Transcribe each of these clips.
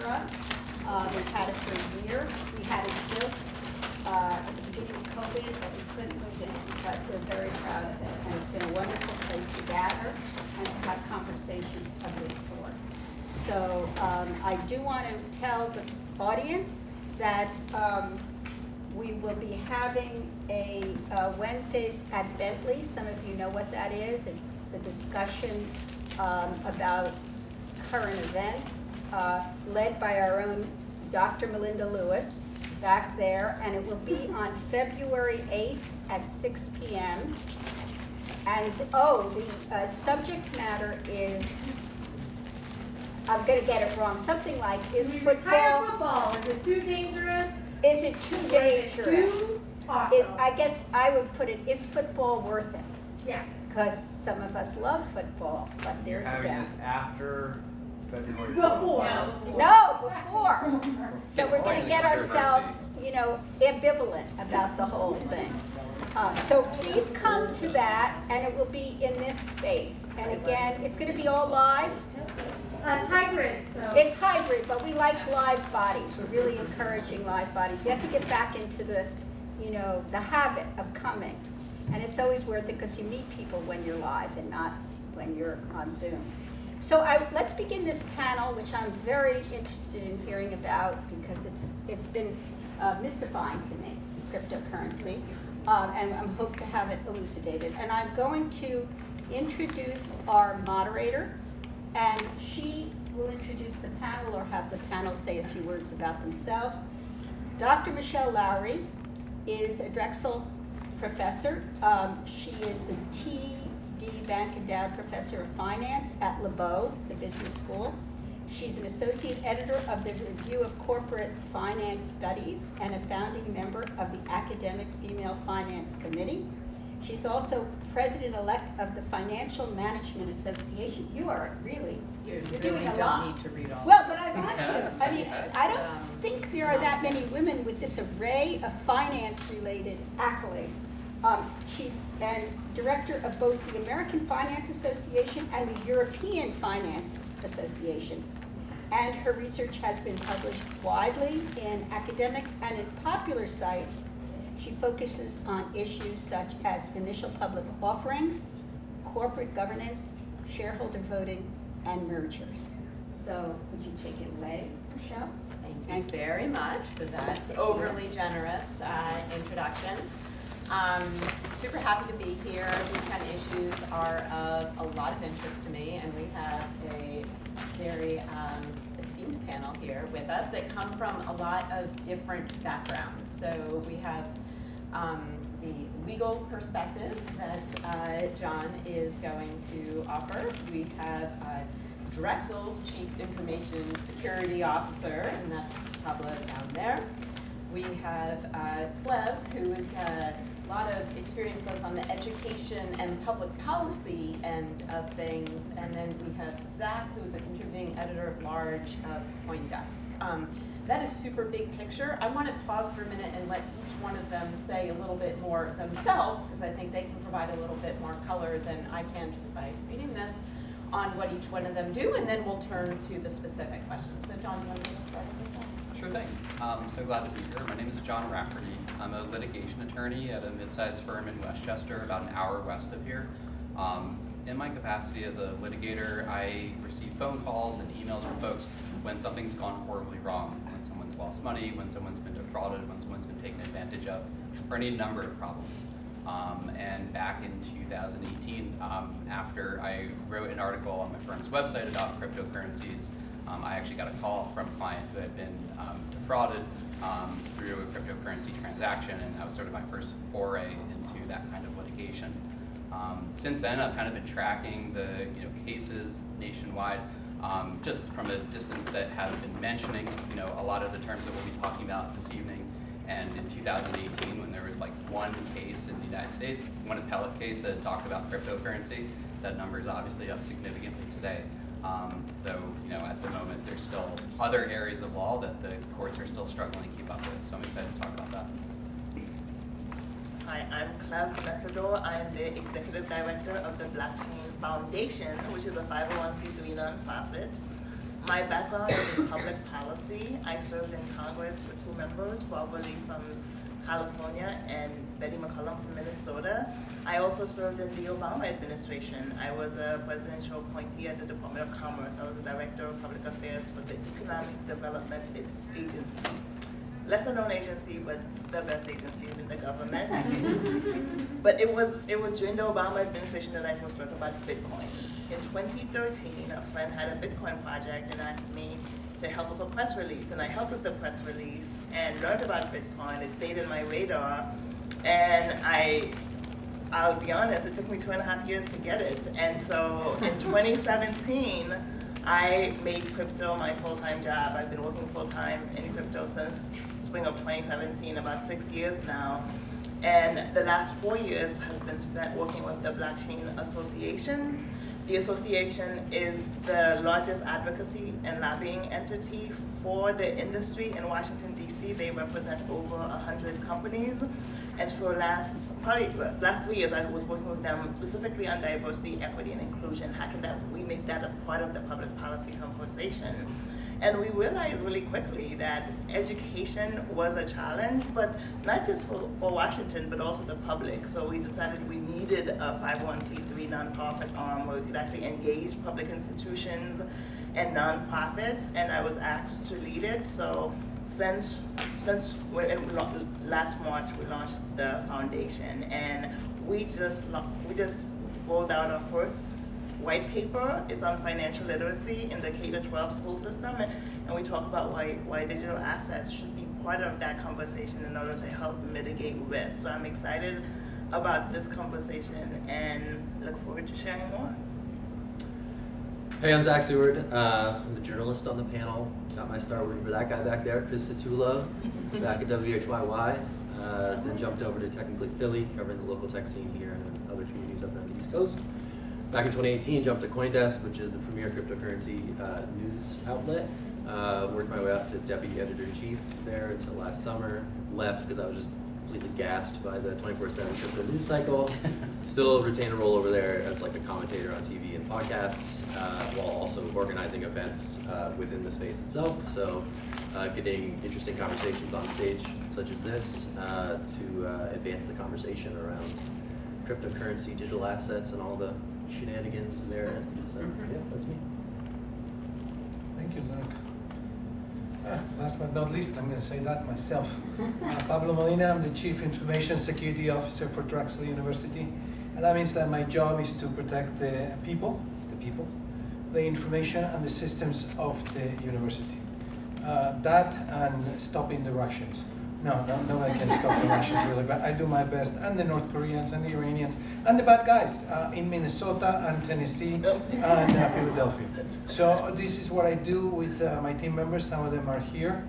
for us. We've had it for a year. We had it built at the beginning of COVID, but we couldn't move in. But we're very proud of it, and it's been a wonderful place to gather and to have conversations of this sort. So I do want to tell the audience that we will be having a Wednesdays at Bentley. Some of you know what that is. It's the discussion about current events, led by our own Dr. Melinda Lewis back there, and it will be on February 8th at 6 p.m. And the subject matter is, I'm going to get it wrong, something like, is football, is it too dangerous? Is it too dangerous? Awesome. I guess I would put it, is football worth it? Yeah. Because some of us love football, but there's a Having doubt. this after February. Before. No, before. So we're going to get ourselves, ambivalent about the whole thing. So please come to that, and it will be in this space. And again, it's going to be all live. It's hybrid, so. It's hybrid, but we like live bodies. We're really encouraging live bodies. You have to get back into the habit of coming. And it's always worth it because you meet people when you're live and not when you're on Zoom. So let's begin this panel, which I'm very interested in hearing about because it's been mystifying to me, cryptocurrency, and I hope to have it elucidated. And I'm going to introduce our moderator, and she will introduce the panel or have the panel say a few words about themselves. Dr. Michelle Lowry is a Drexel professor. She is the T.D. Bank Endowed Professor of Finance at LeBeau, the business school. She's an associate editor of the Review of Corporate Finance Studies and a founding member of the Academic Female Finance Committee. She's also president-elect of the Financial Management Association. You are really, you're doing a lot. Don't need to read all Well, but I want to. I mean, I don't think there are that many women with this array of finance-related accolades. She's director of both the American Finance Association and the European Finance Association. And her research has been published widely in academic and in popular sites. She focuses on issues such as initial public offerings, corporate governance, shareholder voting, and mergers. So would you take it away, Michelle? Thank you very much for that overly generous introduction. Super happy to be here. These kind of issues are of a lot of interest to me, and we have a very esteemed panel here with us that come from a lot of different backgrounds. So we have the legal perspective that John is going to offer. We have Drexel's Chief Information Security Officer, and that's Pablo down there. We have Clev, who has had a lot of experience both on the education and public policy end of things. And then we have Zach, who's a contributing editor-at-large of CoinDesk. That is super big picture. I want to pause for a minute and let each one of them say a little bit more themselves, because I think they can provide a little bit more color than I can just by reading this on what each one of them do, and then we'll turn to the specific questions. So John, you want to start with that? Sure thing. So glad to be here. My name is John Rafferty. I'm a litigation attorney at a mid-sized firm in Westchester, about an hour west of here. In my capacity as a litigator, I receive phone calls and emails from folks when something's gone horribly wrong, when someone's lost money, when someone's been defrauded, when someone's been taken advantage of, for any number of problems. And back in 2018, after I wrote an article on my firm's website about cryptocurrencies, I actually got a call from a client who had been defrauded through a cryptocurrency transaction, and that was sort of my first foray into that kind of litigation. Since then, I've kind of been tracking the cases nationwide, just from a distance that haven't been mentioning a lot of the terms that we'll be talking about this evening. And in 2018, when there was like one case in the United States, one appellate case that talked about cryptocurrency, that number is obviously up significantly today. Though, at the moment, there's still other areas of law that the courts are still struggling to keep up with. So I'm excited to talk about that. Hi, I'm Clev Messador. I'm the Executive Director of the Blockchain Foundation, which is a 501c3 nonprofit. my background is in public policy. I served in Congress for 2 members, Barbara Lee from California and Betty McCollum from Minnesota. I also served in the Obama administration. I was a presidential appointee at the Department of Commerce. I was the Director of Public Affairs for the Economic Development Agency. Lesser known agency, but the best agency in the government. But it was during the Obama administration that I first learned about Bitcoin. In 2013, a friend had a Bitcoin project and asked me to help with a press release, and I helped with the press release and learned about Bitcoin. It stayed in my radar, and I'll be honest, it took me 2.5 years to get it. And so in 2017, I made crypto my full-time job. I've been working full-time in crypto since spring of 2017, about 6 years now. And the last 4 years has been spent working with the Blockchain Association. The association is the largest advocacy and lobbying entity for the industry in Washington, D.C. They represent over 100 companies. And for last 3 years, I was working with them specifically on diversity, equity, and inclusion. How can we make that a part of the public policy conversation? And we realized really quickly that education was a challenge, but not just for Washington, but also the public. So we decided we needed a 501c3 nonprofit arm where we could actually engage public institutions and nonprofits, and I was asked to lead it. So since last March, we launched the foundation, and we just rolled out our first white paper. It's on financial literacy in the K-12 school system, and we talk about why digital assets should be part of that conversation in order to help mitigate risk. So I'm excited about this conversation and look forward to sharing more. Hey, I'm Zach Seward. I'm the journalist on the panel. Got my start working for that guy back there, Chris Satula, back at WHYY. Then jumped over to Technically Philly, covering the local tech scene here and in other communities up on the East Coast. Back in 2018, jumped to CoinDesk, which is the premier cryptocurrency news outlet. Worked my way up to deputy editor-in-chief there until last summer. Left because I was just completely gassed by the 24/7 crypto news cycle. Still retain a role over there as like a commentator on TV and podcasts, while also organizing events within the space itself. So getting interesting conversations on stage such as this to advance the conversation around cryptocurrency, digital assets, and all the shenanigans there. So yeah, that's me. Thank you, Zach. Last but not least, I'm going to say that myself. Pablo Molina, I'm the Chief Information Security Officer for Drexel University. And that means that my job is to protect the people, the information and the systems of the university. That and stopping the Russians. No, nobody can stop the Russians really, but I do my best, and the North Koreans and the Iranians and the bad guys in Minnesota and Tennessee and Philadelphia. So this is what I do with my team members. Some of them are here,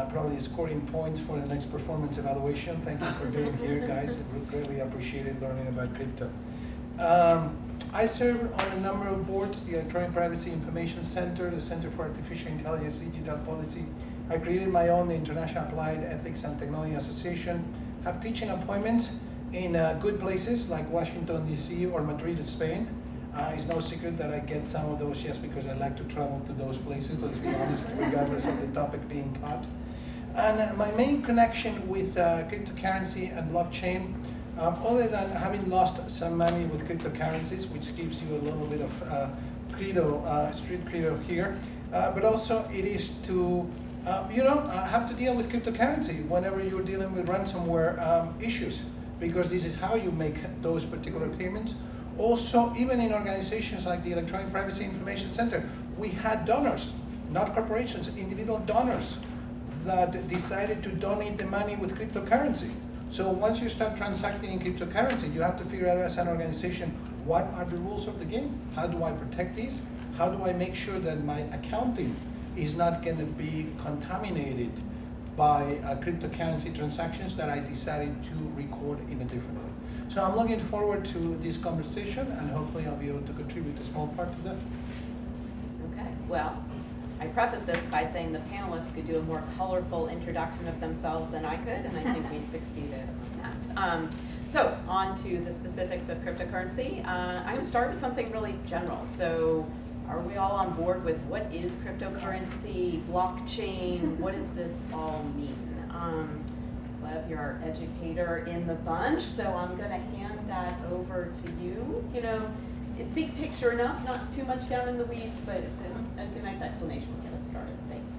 probably scoring points for the next performance evaluation. Thank you for being here, guys. We greatly appreciated learning about crypto. I serve on a number of boards, the Electronic Privacy Information Center, the Center for Artificial Intelligence Digital Policy. I created my own, the International Applied Ethics and Technology Association. Have teaching appointments in good places like Washington, D.C. or Madrid, Spain. It's no secret that I get some of those just because I like to travel to those places, let's be honest, regardless of the topic being taught. And my main connection with cryptocurrency and blockchain, other than having lost some money with cryptocurrencies, which gives you a little bit of street credo here, but also it is to have to deal with cryptocurrency whenever you're dealing with ransomware issues, because this is how you make those particular payments. Also, even in organizations like the Electronic Privacy Information Center, we had donors, not corporations, individual donors that decided to donate the money with cryptocurrency. So once you start transacting in cryptocurrency, you have to figure out as an organization, what are the rules of the game? How do I protect these? How do I make sure that my accounting is not going to be contaminated by cryptocurrency transactions that I decided to record in a different way? So I'm looking forward to this conversation, and hopefully I'll be able to contribute a small part to that. Okay, well, I preface this by saying the panelists could do a more colorful introduction of themselves than I could, and I think we succeeded on that. So on to the specifics of cryptocurrency. I'm going to start with something really general. So are we all on board with what is cryptocurrency, blockchain, what does this all mean? Lev, you're our educator in the bunch, so I'm gonna hand that over to you. You know, big picture enough, not too much down in the weeds, but a nice explanation will get us started. Thanks.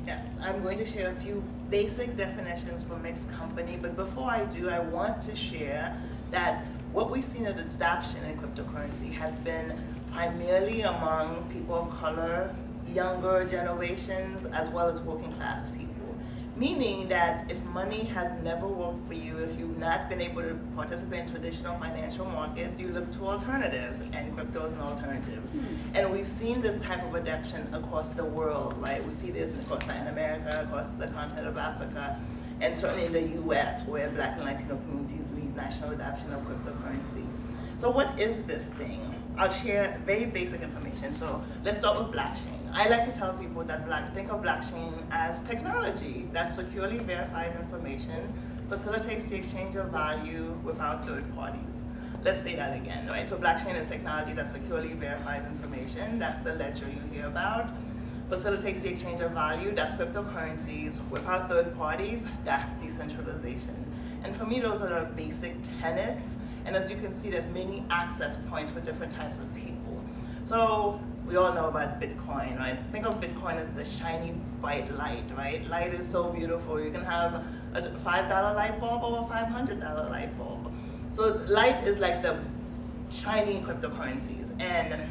Yes, I'm going to share a few basic definitions for mixed company, but before I do, I want to share that what we've seen in adoption in cryptocurrency has been primarily among people of color, younger generations, as well as working class people. Meaning that if money has never worked for you, if you've not been able to participate in traditional financial markets, you look to alternatives, and crypto is an alternative. And we've seen this type of adoption across the world, right? We see this across Latin America, across the continent of Africa, and certainly in the US, where Black and Latino communities lead national adoption of cryptocurrency. So what is this thing? I'll share very basic information. So let's start with blockchain. I like to tell people that think of blockchain as technology that securely verifies information, facilitates the exchange of value without third parties. Let's say that again, right? So blockchain is technology that securely verifies information. That's the ledger you hear about. Facilitates the exchange of value. That's cryptocurrencies. Without third parties, that's decentralization. And for me, those are the basic tenets. And as you can see, there's many access points for different types of people. So we all know about Bitcoin, right? Think of Bitcoin as the shiny, bright light, right? Light is so beautiful. You can have a $5 light bulb or a $500 light bulb. So light is like the shiny cryptocurrencies. And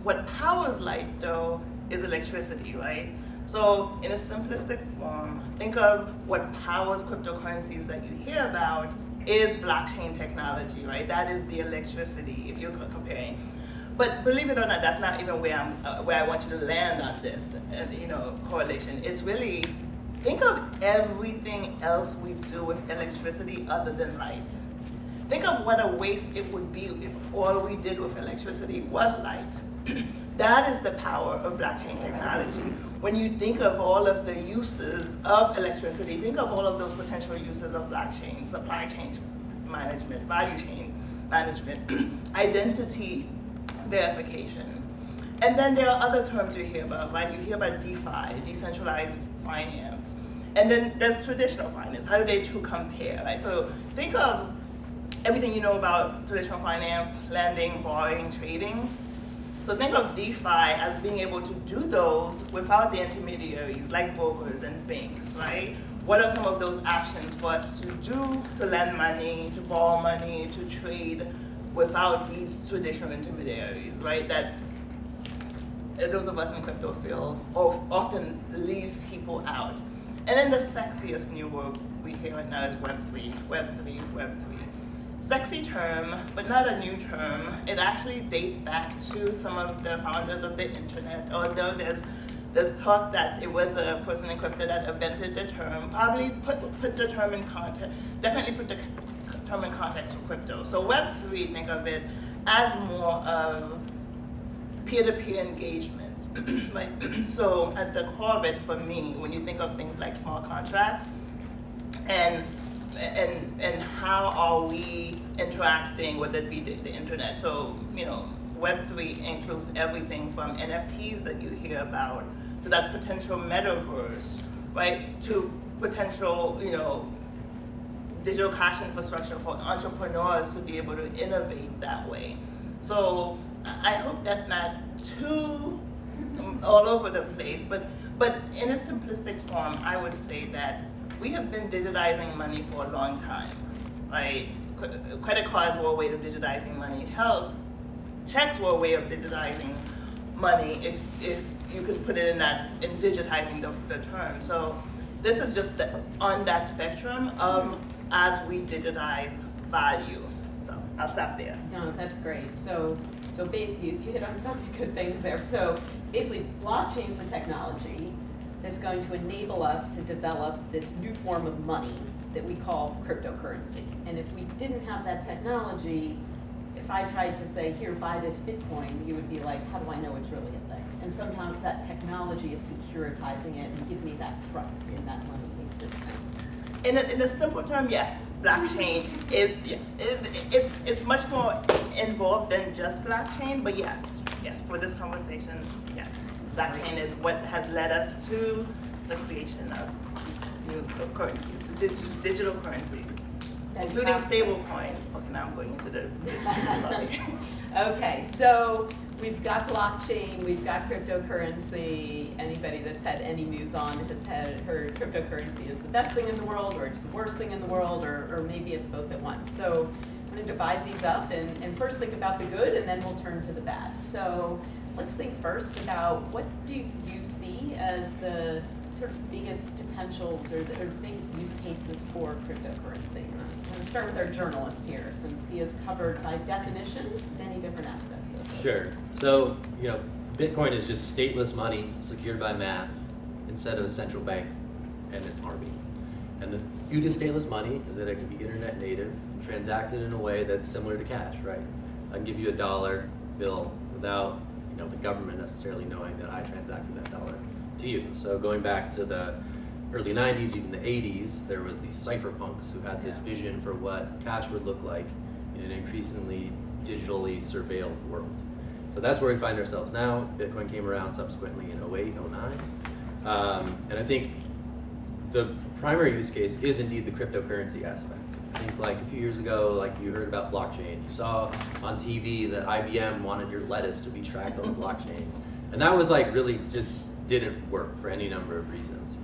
what powers light, though, is electricity, right? So in a simplistic form, think of what powers cryptocurrencies that you hear about is blockchain technology, right? That is the electricity, if you're comparing. But believe it or not, that's not even where I want you to land on this, correlation. It's really, think of everything else we do with electricity other than light. Think of what a waste it would be if all we did with electricity was light. That is the power of blockchain technology. When you think of all of the uses of electricity, think of all of those potential uses of blockchain: supply chain management, value chain management, identity verification. And then there are other terms you hear about, right? You hear about DeFi, decentralized finance. And then there's traditional finance. How do they two compare, right? So think of everything you know about traditional finance: lending, borrowing, trading. So think of DeFi as being able to do those without the intermediaries like brokers and banks, right? What are some of those options for us to do to lend money, to borrow money, to trade without these traditional intermediaries, right? That those of us in crypto feel often leave people out. And then the sexiest new word we hear right now is Web3, Web3, Web3. Sexy term, but not a new term. It actually dates back to some of the founders of the internet, although there's talk that it was a person in crypto that invented the term, probably put the term in context, definitely put the term in context for crypto. So Web3, think of it as more of peer-to-peer engagements. Right? So at the core of it, for me, when you think of things like smart contracts, and how are we interacting, whether it be the internet. So, Web3 includes everything from NFTs that you hear about, to that potential metaverse, right? To potential, digital cash infrastructure for entrepreneurs to be able to innovate that way. So I hope that's not too all over the place, but in a simplistic form, I would say that we have been digitizing money for a long time, right? Credit cards were a way of digitizing money. Hell, checks were a way of digitizing money, if you could put it in digitizing the term. So this is just on that spectrum of as we digitize value. So I'll stop there. No, that's great. So basically, you hit on so many good things there. So basically, blockchain's the technology that's going to enable us to develop this new form of money that we call cryptocurrency. And if we didn't have that technology, if I tried to say, here, buy this Bitcoin, you would be like, how do I know it's really a thing? And sometimes that technology is securitizing it and giving me that trust in that money existing. In a simple term, yes, blockchain is, it's much more involved than just blockchain, but yes, yes, for this conversation, yes. Blockchain is what has led us to the creation of these new currencies, the digital currencies, including stable coins. Okay, now I'm going into the sorry. Okay, so we've got blockchain, we've got cryptocurrency. Anybody that's had any news on has heard cryptocurrency is the best thing in the world, or it's the worst thing in the world, or maybe it's both at once. So I'm going to divide these up and first think about the good, and then we'll turn to the bad. So let's think first about what do you see as the sort of biggest potentials or biggest use cases for cryptocurrency. I'm going to start with our journalist here, since he has covered by definition many different aspects of this. Sure. So, Bitcoin is just stateless money secured by math instead of a central bank and its army. And the beauty of stateless money is that it can be internet native, transacted in a way that's similar to cash, right? I can give you a dollar bill without the government necessarily knowing that I transacted that dollar to you. So going back to the early 90s, even the 80s, there was these cypherpunks who had this vision for what cash would look like in an increasingly digitally surveilled world. So that's where we find ourselves now. Bitcoin came around subsequently in 08, 09. And I think the primary use case is indeed the cryptocurrency aspect. I think like a few years ago, you heard about blockchain. You saw on TV that IBM wanted your lettuce to be tracked on the blockchain. And that was really just didn't work for any number of reasons.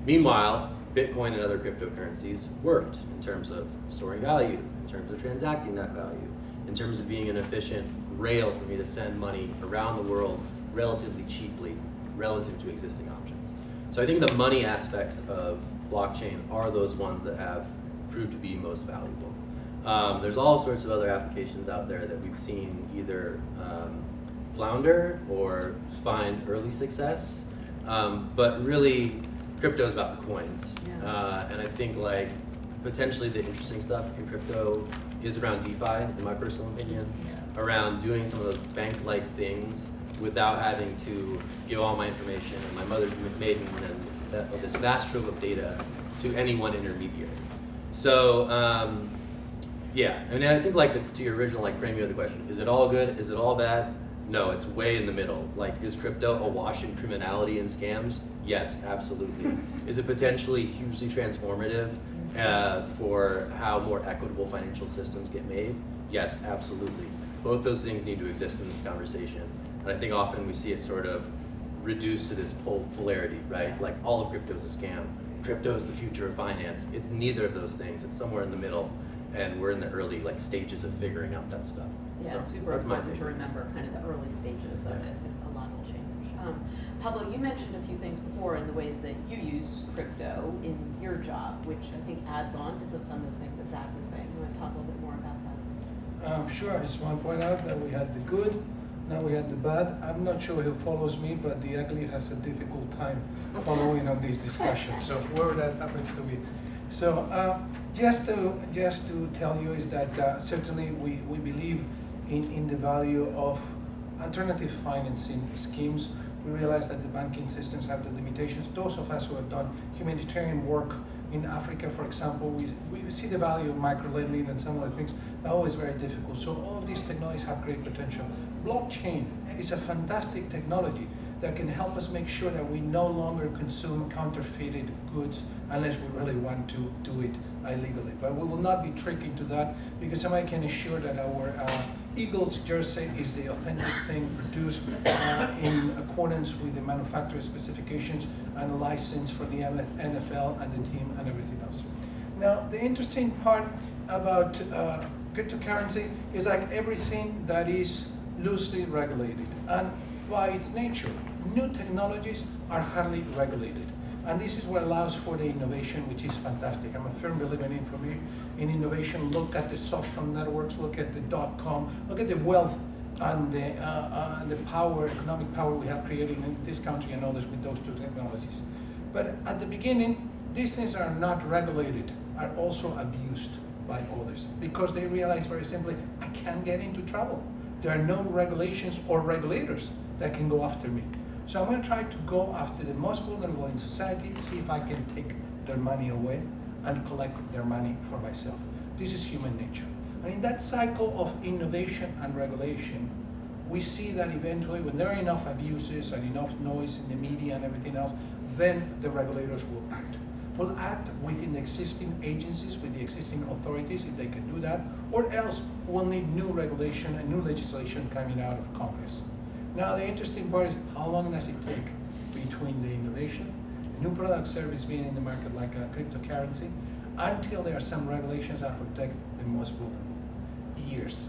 Meanwhile, Bitcoin and other cryptocurrencies worked in terms of storing value, in terms of transacting that value, in terms of being an efficient rail for me to send money around the world relatively cheaply relative to existing options. So I think the money aspects of blockchain are those ones that have proved to be most valuable. There's all sorts of other applications out there that we've seen either flounder or find early success, but really crypto is about the coins. Yeah. And I think potentially the interesting stuff in crypto is around DeFi, in my personal opinion, around doing some of those bank-like things without having to give all my information and my mother's maiden and this vast trove of data to any one intermediary. So I think to your original framing of the question, is it all good? Is it all bad? No, it's way in the middle. Is crypto awash in criminality and scams? Yes, absolutely. Is it potentially hugely transformative for how more equitable financial systems get made? Yes, absolutely. Both those things need to exist in this conversation. And I think often we see it sort of reduced to this polarity, right? All of crypto is a scam. Crypto is the future of finance. It's neither of those things. It's somewhere in the middle. And we're in the early stages of figuring out that stuff. Yeah, So it's super that's my important take. to remember kind of the early stages of it, and a lot will change. Pablo, you mentioned a few things before in the ways that you use crypto in your job, which I think adds on to some of the things that Zach was saying. You want to talk a little bit more about that? Sure, I just want to point out that we had the good, now we had the bad. I'm not sure who follows me, but the ugly has a difficult time following on these discussions, so whoever that happens to be. So just to tell you is that certainly we believe in the value of alternative financing schemes. We realize that the banking systems have the limitations. Those of us who have done humanitarian work in Africa, for example, we see the value of microlending and some of the things. They're always very difficult. So all of these technologies have great potential. Blockchain is a fantastic technology that can help us make sure that we no longer consume counterfeited goods unless we really want to do it illegally. But we will not be tricked into that, because somebody can assure that our Eagles jersey is the authentic thing produced in accordance with the manufacturer's specifications and a license for the NFL and the team and everything else. Now, the interesting part about cryptocurrency is everything that is loosely regulated. And by its nature, new technologies are hardly regulated. And this is what allows for the innovation, which is fantastic. I'm a firm believer in innovation. Look at the social networks, look at the .com, look at the wealth and the power, economic power we have created in this country and others with those two technologies. But at the beginning, these things are not regulated, are also abused by others, because they realize very simply, I can't get into trouble. There are no regulations or regulators that can go after me. So I'm going to try to go after the most vulnerable in society, see if I can take their money away and collect their money for myself. This is human nature. And in that cycle of innovation and regulation, we see that eventually when there are enough abuses and enough noise in the media and everything else, then the regulators will act. Will act within the existing agencies, with the existing authorities, if they can do that, or else we'll need new regulation and new legislation coming out of Congress. Now, the interesting part is how long does it take between the innovation, a new product service being in the market like a cryptocurrency, until there are some regulations that protect the most vulnerable? Years.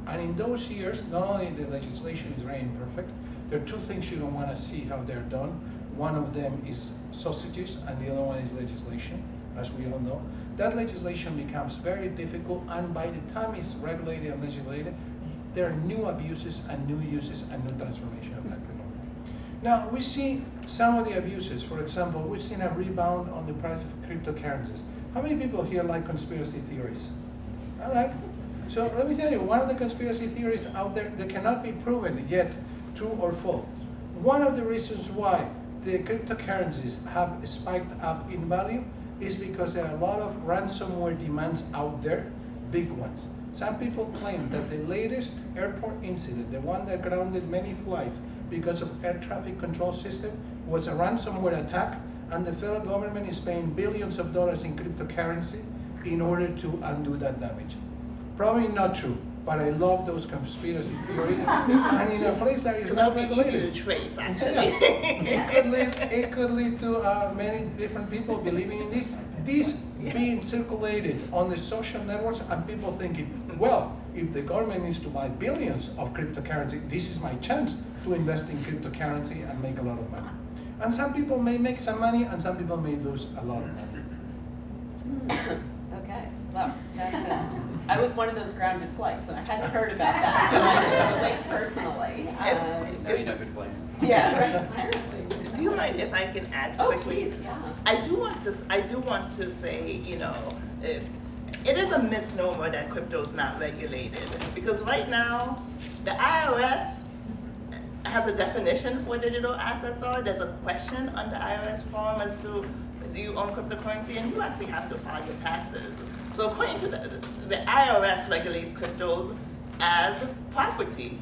And in those years, not only the legislation is very imperfect, there are two things you don't want to see how they're done. One of them is sausages, and the other one is legislation, as we all know. That legislation becomes very difficult, and by the time it's regulated and legislated, there are new abuses and new uses and new transformation of that technology. Now, we see some of the abuses. For example, we've seen a rebound on the price of cryptocurrencies. How many people here like conspiracy theories? I like. So let me tell you, one of the conspiracy theories out there that cannot be proven yet, true or false. One of the reasons why the cryptocurrencies have spiked up in value is because there are a lot of ransomware demands out there, big ones. Some people claim that the latest airport incident, the one that grounded many flights because of air traffic control system, was a ransomware attack, and the federal government is paying billions of dollars in cryptocurrency in order to undo that damage. Probably not true, but I love those conspiracy theories, and in a place that is not regulated. Easy to trace, actually. It could lead to many different people believing in this being circulated on the social networks, and people thinking, well, if the government needs to buy billions of cryptocurrency, this is my chance to invest in cryptocurrency and make a lot of money. And some people may make some money, and some people may lose a lot of money. Okay, well, I was one of those grounded flights, and I hadn't heard about that, so I can relate personally. Now you know who to blame. Yeah, right, apparently. Do you mind if I can add Oh, quickly? please, yeah. I do want to say, it is a misnomer that crypto is not regulated, because right now the IRS has a definition for what digital assets are. There's a question on the IRS form as to, do you own cryptocurrency, and you actually have to file your taxes. So according to the IRS regulates cryptos as property.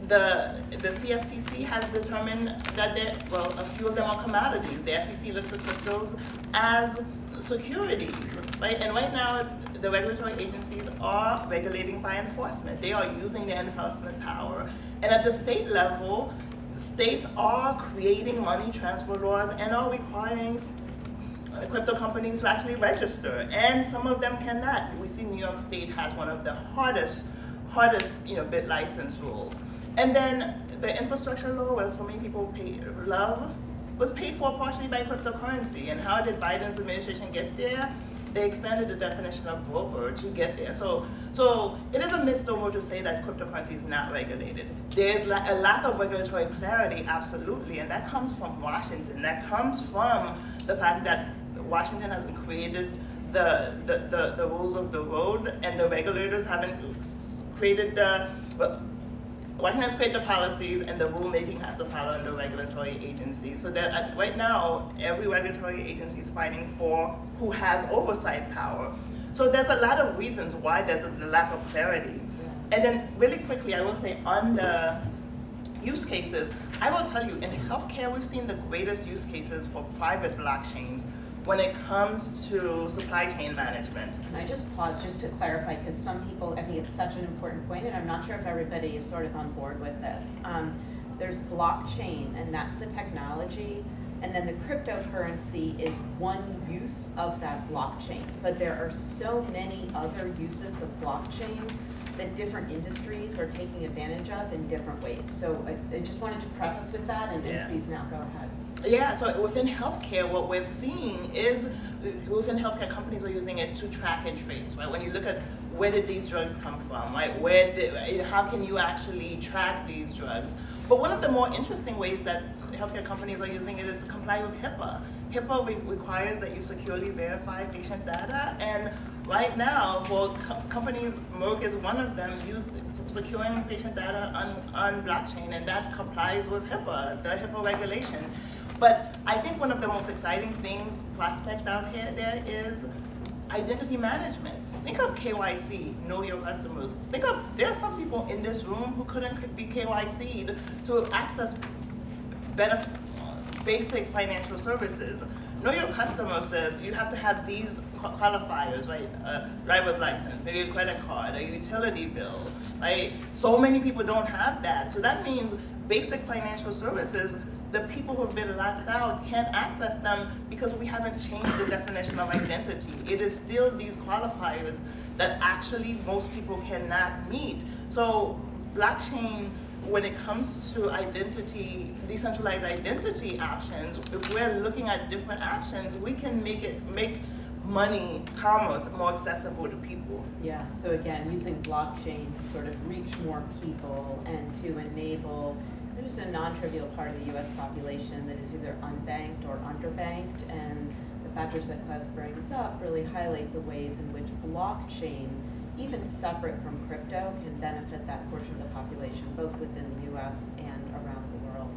The CFTC has determined that a few of them are commodities. The SEC looks at cryptos as securities, right? And right now, the regulatory agencies are regulating by enforcement. They are using their enforcement power. And at the state level, states are creating money transfer laws and are requiring crypto companies to actually register, and some of them cannot. We see New York State has one of the hardest bit license rules. And then the infrastructure law, where so many people love, was paid for partially by cryptocurrency. And how did Biden's administration get there? They expanded the definition of broker to get there. So it is a misnomer to say that cryptocurrency is not regulated. There is a lack of regulatory clarity, absolutely, and that comes from Washington. That comes from the fact that Washington hasn't created the rules of the road, and the regulators haven't created Washington has created the policies, and the rulemaking has to follow in the regulatory agency. So that right now, every regulatory agency is fighting for who has oversight power. So there's a lot of reasons why there's a lack of clarity. And then really quickly, I will say on the use cases, I will tell you, in healthcare, we've seen the greatest use cases for private blockchains when it comes to supply chain management. Can I just pause just to clarify, because some people, I think it's such an important point, and I'm not sure if everybody is sort of on board with this. There's blockchain, and that's the technology, and then the cryptocurrency is one use of that blockchain. But there are so many other uses of blockchain that different industries are taking advantage of in different ways. So I just wanted to preface with that, and then please now go ahead. Yeah, so within healthcare, what we're seeing is within healthcare, companies are using it to track and trace, right? When you look at where did these drugs come from, right? How can you actually track these drugs? But one of the more interesting ways that healthcare companies are using it is to comply with HIPAA. HIPAA requires that you securely verify patient data, and right now, for companies, Merck is one of them, securing patient data on blockchain, and that complies with HIPAA, the HIPAA regulation. But I think one of the most exciting things, prospect out here, there is identity management. Think of KYC, know your customers. Think of, there are some people in this room who couldn't be KYC'd to access basic financial services. Know your customer says you have to have these qualifiers, right? Driver's license, maybe a credit card, a utility bill, right? So many people don't have that. So that means basic financial services, the people who have been locked out can't access them because we haven't changed the definition of identity. It is still these qualifiers that actually most people cannot meet. So blockchain, when it comes to identity, decentralized identity options, if we're looking at different options, we can make money, commerce more accessible to people. Yeah, so again, using blockchain to sort of reach more people and to enable, there's a non-trivial part of the US population that is either unbanked or underbanked, and the factors that Clive brings up really highlight the ways in which blockchain, even separate from crypto, can benefit that portion of the population, both within the US and around the world.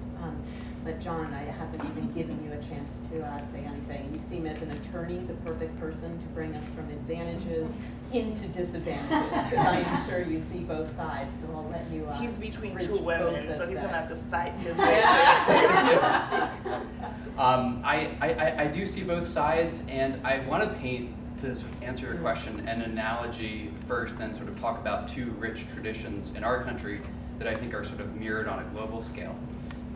But John, I haven't even given you a chance to say anything. You seem as an attorney the perfect person to bring us from advantages into disadvantages, because I am sure you see both sides, so I'll let you He's between bridge two women, both so of he's them. gonna have to fight his way to I do see both sides, and I want to paint, to sort of answer your question, an analogy first, then sort of talk about two rich traditions in our country that I think are sort of mirrored on a global scale.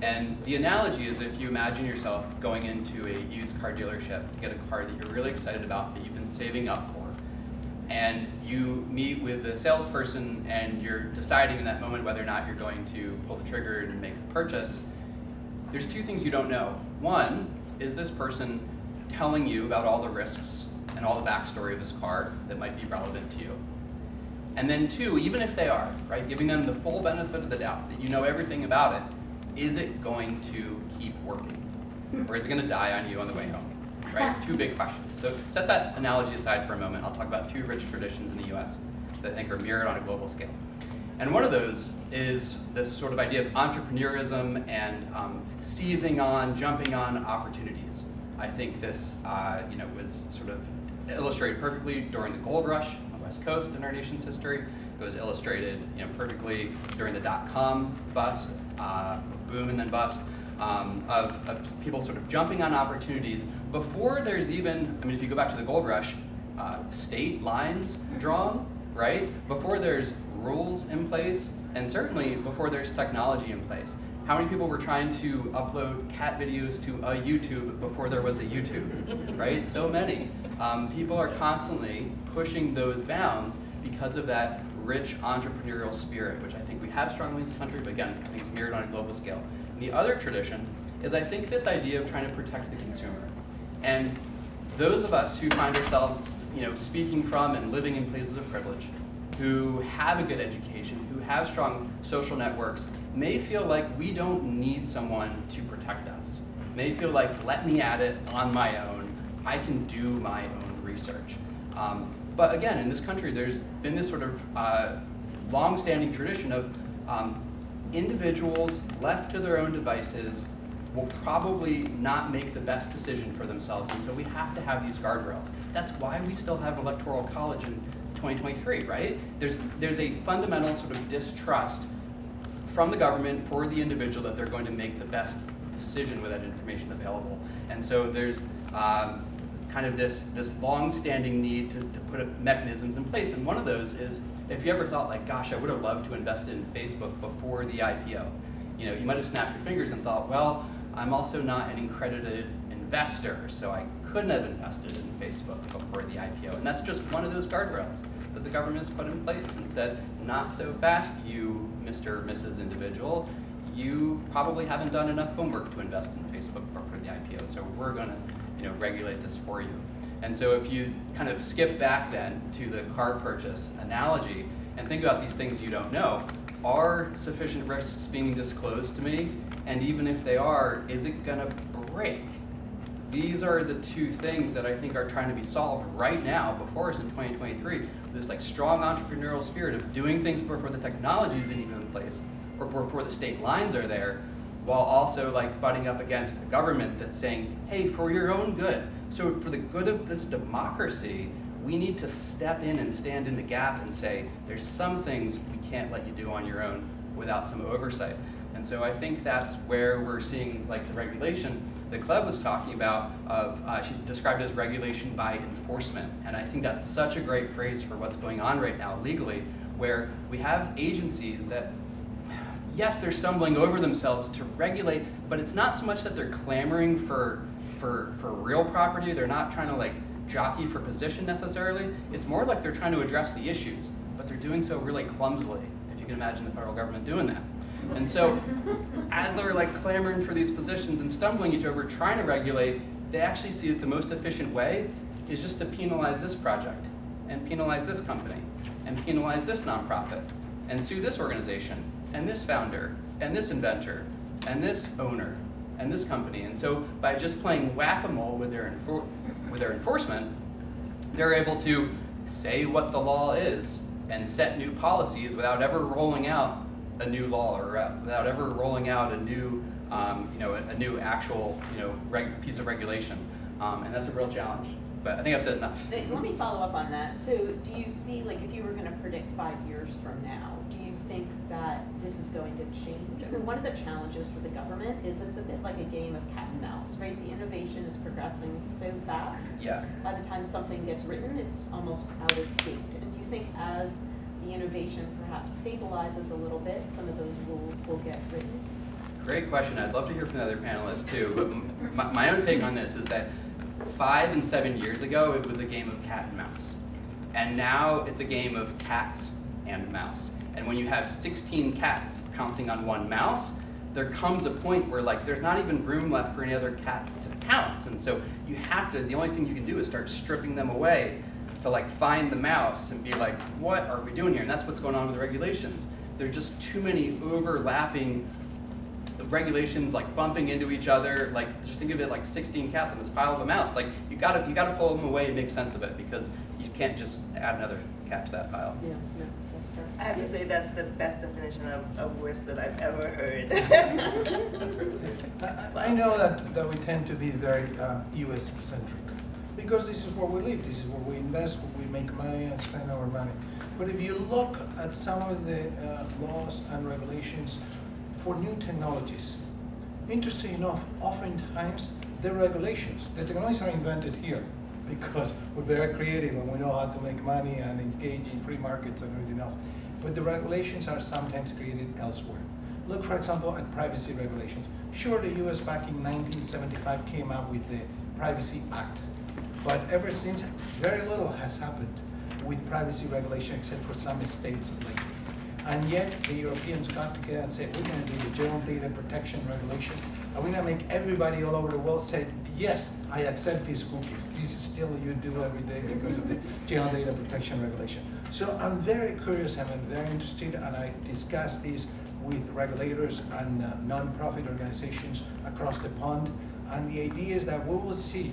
And the analogy is, if you imagine yourself going into a used car dealership to get a car that you're really excited about, that you've been saving up for, and you meet with the salesperson and you're deciding in that moment whether or not you're going to pull the trigger and make a purchase, there's two things you don't know. One, is this person telling you about all the risks and all the backstory of this car that might be relevant to you? And then two, even if they are, right, giving them the full benefit of the doubt that you know everything about it, is it going to keep working? Or is it going to die on you on the way home? Right? Two big questions. So set that analogy aside for a moment. I'll talk about two rich traditions in the US that I think are mirrored on a global scale. And one of those is this sort of idea of entrepreneurism and seizing on, jumping on opportunities. I think this was sort of illustrated perfectly during the gold rush on the West Coast in our nation's history. It was illustrated perfectly during the dot-com bust, boom and then bust, of people sort of jumping on opportunities before there's even, I mean, if you go back to the gold rush, state lines drawn, right? Before there's rules in place, and certainly before there's technology in place. How many people were trying to upload cat videos to a YouTube before there was a YouTube, right? So many. People are constantly pushing those bounds because of that rich entrepreneurial spirit, which I think we have strongly in this country, but again, I think it's mirrored on a global scale. And the other tradition is, I think, this idea of trying to protect the consumer. And those of us who find ourselves, speaking from and living in places of privilege, who have a good education, who have strong social networks, may feel like we don't need someone to protect us. May feel like, let me at it on my own. I can do my own research. But again, in this country, there's been this sort of long-standing tradition of individuals left to their own devices will probably not make the best decision for themselves, and so we have to have these guardrails. That's why we still have electoral college in 2023, right? There's a fundamental sort of distrust from the government for the individual that they're going to make the best decision with that information available. And so there's kind of this long-standing need to put mechanisms in place. And one of those is, if you ever thought like, gosh, I would have loved to invest in Facebook before the IPO. You might have snapped your fingers and thought, well, I'm also not an accredited investor, so I couldn't have invested in Facebook before the IPO. And that's just one of those guardrails that the government has put in place and said, not so fast, you Mr. or Mrs. individual. You probably haven't done enough homework to invest in Facebook before the IPO, so we're going to regulate this for you. And so if you kind of skip back then to the car purchase analogy and think about these things you don't know, are sufficient risks being disclosed to me? And even if they are, is it gonna break? These are the two things that I think are trying to be solved right now before us in 2023. This like strong entrepreneurial spirit of doing things before the technology is even in place, or before the state lines are there, while also like butting up against a government that's saying, hey, for your own good, so for the good of this democracy, we need to step in and stand in the gap and say, there's some things we can't let you do on your own without some oversight. And so I think that's where we're seeing like the regulation that Cleb was talking about of, she's described it as regulation by enforcement. And I think that's such a great phrase for what's going on right now legally, where we have agencies that, yes, they're stumbling over themselves to regulate, but it's not so much that they're clamoring for real property. They're not trying to like jockey for position necessarily. It's more like they're trying to address the issues, but they're doing so really clumsily, if you can imagine the federal government doing that. And so as they're like clamoring for these positions and stumbling each over trying to regulate, they actually see that the most efficient way is just to penalize this project and penalize this company and penalize this nonprofit and sue this organization and this founder and this inventor and this owner and this company. And so by just playing whack-a-mole with their enforcement, they're able to say what the law is and set new policies without ever rolling out a new law or without ever rolling out a new, a new actual, piece of regulation. And that's a real challenge. But I think I've said enough. Let me follow up on that. So do you see, like, if you were going to predict 5 years from now, do you think that this is going to change? I mean, one of the challenges for the government is it's a bit like a game of cat and mouse, right? The innovation is progressing so fast. Yeah. By the time something gets written, it's almost out of date. And do you think as the innovation perhaps stabilizes a little bit, some of those rules will get written? Great question. I'd love to hear from the other panelists too. But my own take on this is that 5 and 7 years ago, it was a game of cat and mouse. And now it's a game of cats and mouse. And when you have 16 cats pouncing on one mouse, there comes a point where like there's not even room left for any other cat to pounce. And so you have to, the only thing you can do is start stripping them away to like find the mouse and be like, what are we doing here? And that's what's going on with the regulations. There are just too many overlapping regulations, like bumping into each other. Like just think of it like 16 cats on this pile of a mouse. Like you gotta pull them away and make sense of it, because you can't just add another cat to that pile. Yeah, no, that's fair. I have to say that's the best definition of worst that I've ever heard. That's great to see. I know that we tend to be very US centric, because this is where we live, this is where we invest, where we make money and spend our money. But if you look at some of the laws and regulations for new technologies, interesting enough, oftentimes the technologies are invented here because we're very creative and we know how to make money and engage in free markets and everything else. But the regulations are sometimes created elsewhere. Look, for example, at privacy regulations. Sure, the US back in 1975 came out with the Privacy Act. But ever since, very little has happened with privacy regulation except for some states lately. And yet, the Europeans got together and said, we're going to do the General Data Protection Regulation, and we're going to make everybody all over the world say, yes, I accept these cookies. This is still you do every day because of the General Data Protection Regulation. So I'm very curious and I'm very interested, and I discuss this with regulators and non-profit organizations across the pond. And the idea is that we will see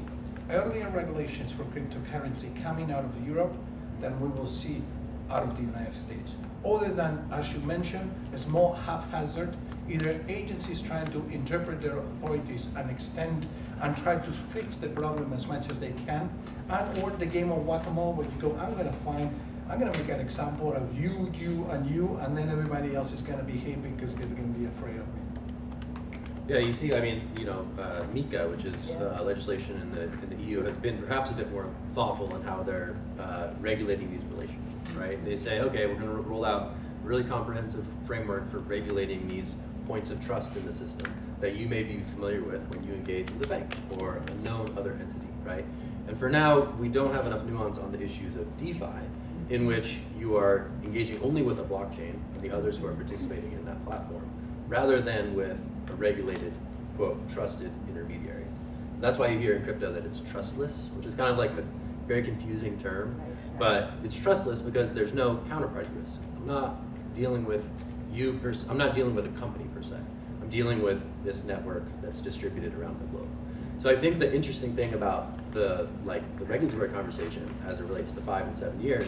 earlier regulations for cryptocurrency coming out of Europe than we will see out of the United States. Other than, as you mentioned, it's more haphazard, either agencies trying to interpret their authorities and extend and try to fix the problem as much as they can, and or the game of whack-a-mole where you go, I'm gonna make an example of you, and then everybody else is gonna behave because they're gonna be afraid of me. Yeah, you see, I mean, MiCA, which is legislation in the EU, has been perhaps a bit more thoughtful in how they're regulating these relationships, right? They say, okay, we're going to roll out a really comprehensive framework for regulating these points of trust in the system that you may be familiar with when you engage with a bank or a known other entity, right? And for now, we don't have enough nuance on the issues of DeFi, in which you are engaging only with a blockchain and the others who are participating in that platform, rather than with a regulated, quote, trusted intermediary. That's why you hear in crypto that it's trustless, which is kind of like a very confusing term, but it's trustless because there's no counterparty risk. I'm not dealing with I'm not dealing with a company per se. I'm dealing with this network that's distributed around the globe. So I think the interesting thing about the regulatory conversation as it relates to 5 and 7 years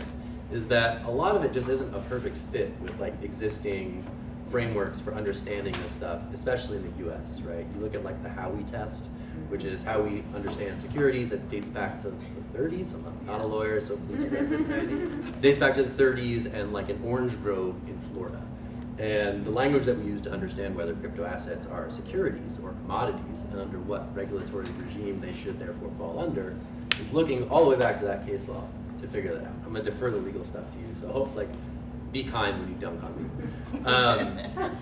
is that a lot of it just isn't a perfect fit with existing frameworks for understanding this stuff, especially in the US, right? You look at the Howey test, which is how we understand securities. It dates back to the 30s. I'm not a lawyer, so please correct me. Dates back to the 30s and like an orange grove in Florida. And the language that we use to understand whether crypto assets are securities or commodities and under what regulatory regime they should therefore fall under is looking all the way back to that case law to figure that out. I'm gonna defer the legal stuff to you, so hopefully be kind when you dunk on me.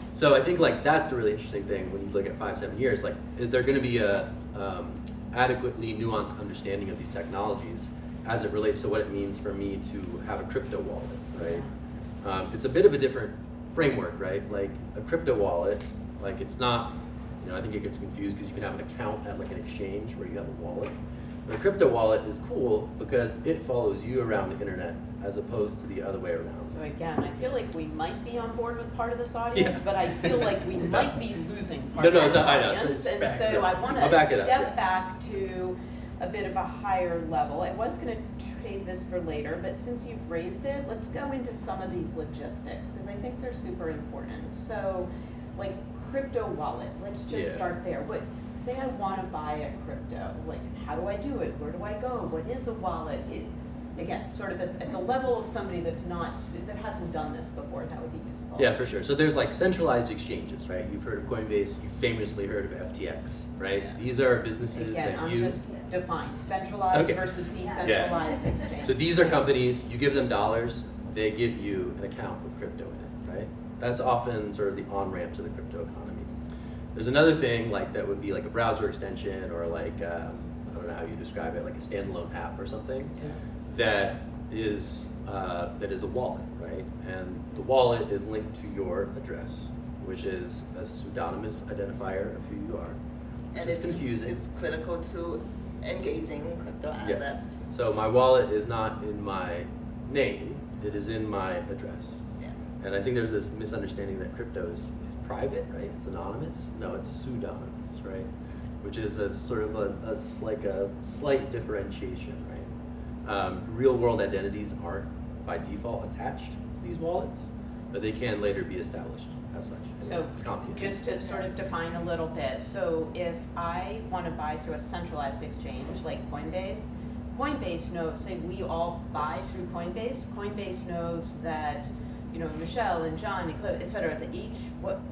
So I think like that's the really interesting thing when you look at 5-7 years, like is there gonna be a adequately nuanced understanding of these technologies as it relates to what it means for me to have a crypto wallet, right? It's a bit of a different framework, right? Like a crypto wallet, like it's not, you know, I think it gets confused because you can have an account at like an exchange where you have a wallet. But a crypto wallet is cool because it follows you around the internet as opposed to the other way around. So again, I feel like we might be on board with part of this audience, Yeah. but I feel like we might be losing part No, of no, this so I know, so audience. it's And back, so yeah. I want to I'll back it up, step yeah. back to a bit of a higher level. I was going to trade this for later, but since you've raised it, let's go into some of these logistics because I think they're super important. So like crypto wallet, let's just Yeah. start there. Say I want to buy a crypto, like how do I do it? Where do I go? What is a wallet? Again, sort of at the level of somebody that hasn't done this before, that would be useful. Yeah, for sure. So there's like centralized exchanges, right? You've heard of Coinbase, you've famously heard of FTX, right? Yeah. These are businesses Again, that I'm you... just defined, centralized Okay. versus decentralized exchange. So these are companies, you give them dollars, they give you an account with crypto in it, right? That's often sort of the on-ramp to the crypto economy. There's another thing like that would be like a browser extension or like, I don't know how you describe it, like a standalone app or something that is a wallet, right? And the wallet is linked to your address, which is a pseudonymous identifier of who you are, which And is confusing. It's critical to engaging crypto Yes. assets. So my wallet is not in my name, it is in my address. Yeah. And I think there's this misunderstanding that crypto is private, right? It's anonymous. No, it's pseudonymous, right? Which is a sort of a slight differentiation, right? Real world identities aren't by default attached to these wallets, but they can later be established as such. So It's complicated. just to sort of define a little bit, so if I want to buy through a centralized exchange like Coinbase knows, say we all buy through Coinbase knows that, you know, Michelle and John, et cetera, that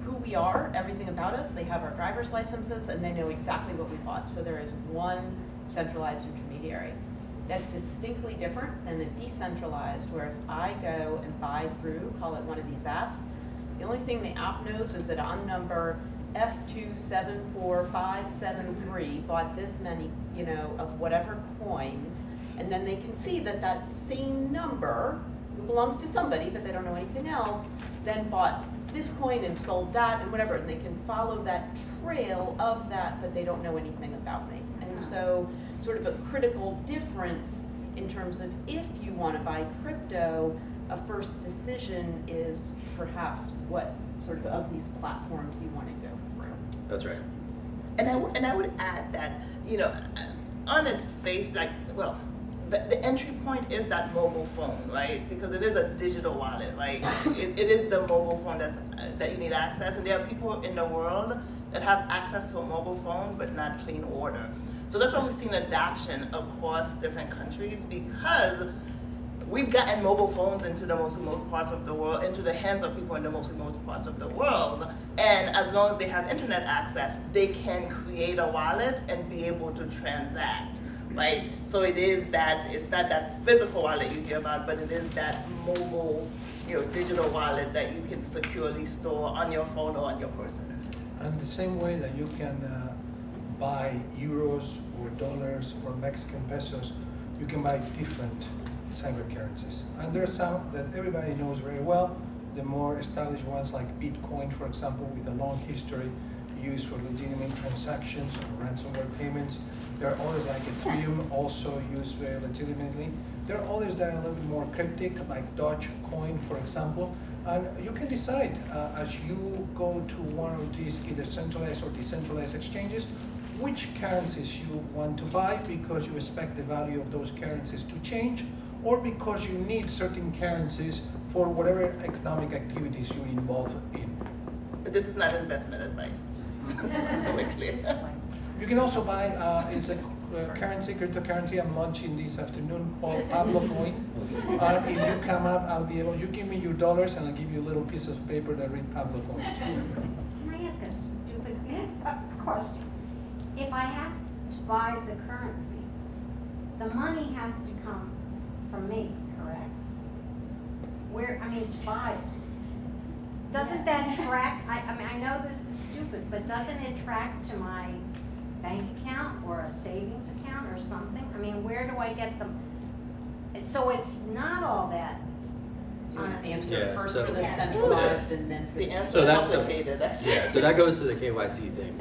who we are, everything about us, they have our driver's licenses and they know exactly what we bought. So there is one centralized intermediary. That's distinctly different than a decentralized, where if I go and buy through, call it one of these apps, the only thing the app knows is that I'm number F274573, bought this many, you know, of whatever coin, and then they can see that that same number, who belongs to somebody, but they don't know anything else, then bought this coin and sold that and whatever, and they can follow that trail of that, but they don't know anything about me. And so, sort of a critical difference in terms of if you want to buy crypto, a first decision is perhaps what sort of these platforms you want to go through. That's right. And I would add that, you know, on its face, like, well, the entry point is that mobile phone, right? Because it is a digital wallet, right? It is the mobile phone that you need access, and there are people in the world that have access to a mobile phone but not clean water. So that's why we've seen adoption across different countries, because we've gotten mobile phones into the most remote parts of the world, into the hands of people in the most remote parts of the world. And as long as they have internet access, they can create a wallet and be able to transact, right? So it's not that physical wallet you hear about, but it is that mobile, you know, digital wallet that you can securely store on your phone or on your person. And the same way that you can buy euros or dollars or Mexican pesos, you can buy different cyber currencies. And there's some that everybody knows very well. The more established ones like Bitcoin, for example, with a long history used for legitimate transactions or ransomware payments. There are others like Ethereum, also used very legitimately. There are others that are a little bit more cryptic, like Dogecoin, for example. And you can decide as you go to one of these either centralized or decentralized exchanges, which currencies you want to buy because you expect the value of those currencies to change, or because you need certain currencies for whatever economic activities you're involved in. But this is not investment advice. So we're clear. You can also buy, it's a currency, cryptocurrency. I'm launching this afternoon called Pablo Coin. If you come up, I'll be able. You give me your dollars, and I'll give you a little piece of paper that read Pablo Coin. Can I ask a stupid question? If I have to buy the currency, the money has to come from me, correct? To buy it. Doesn't that track, I mean, I know this is stupid, but doesn't it track to my bank account or a savings account or something? I mean, where do I get them? So it's not all that. Do you want to answer Yeah, first so- for the Yes. centralized and then for The the? answer So is that's complicated, actually. Yeah, so that goes to the KYC thing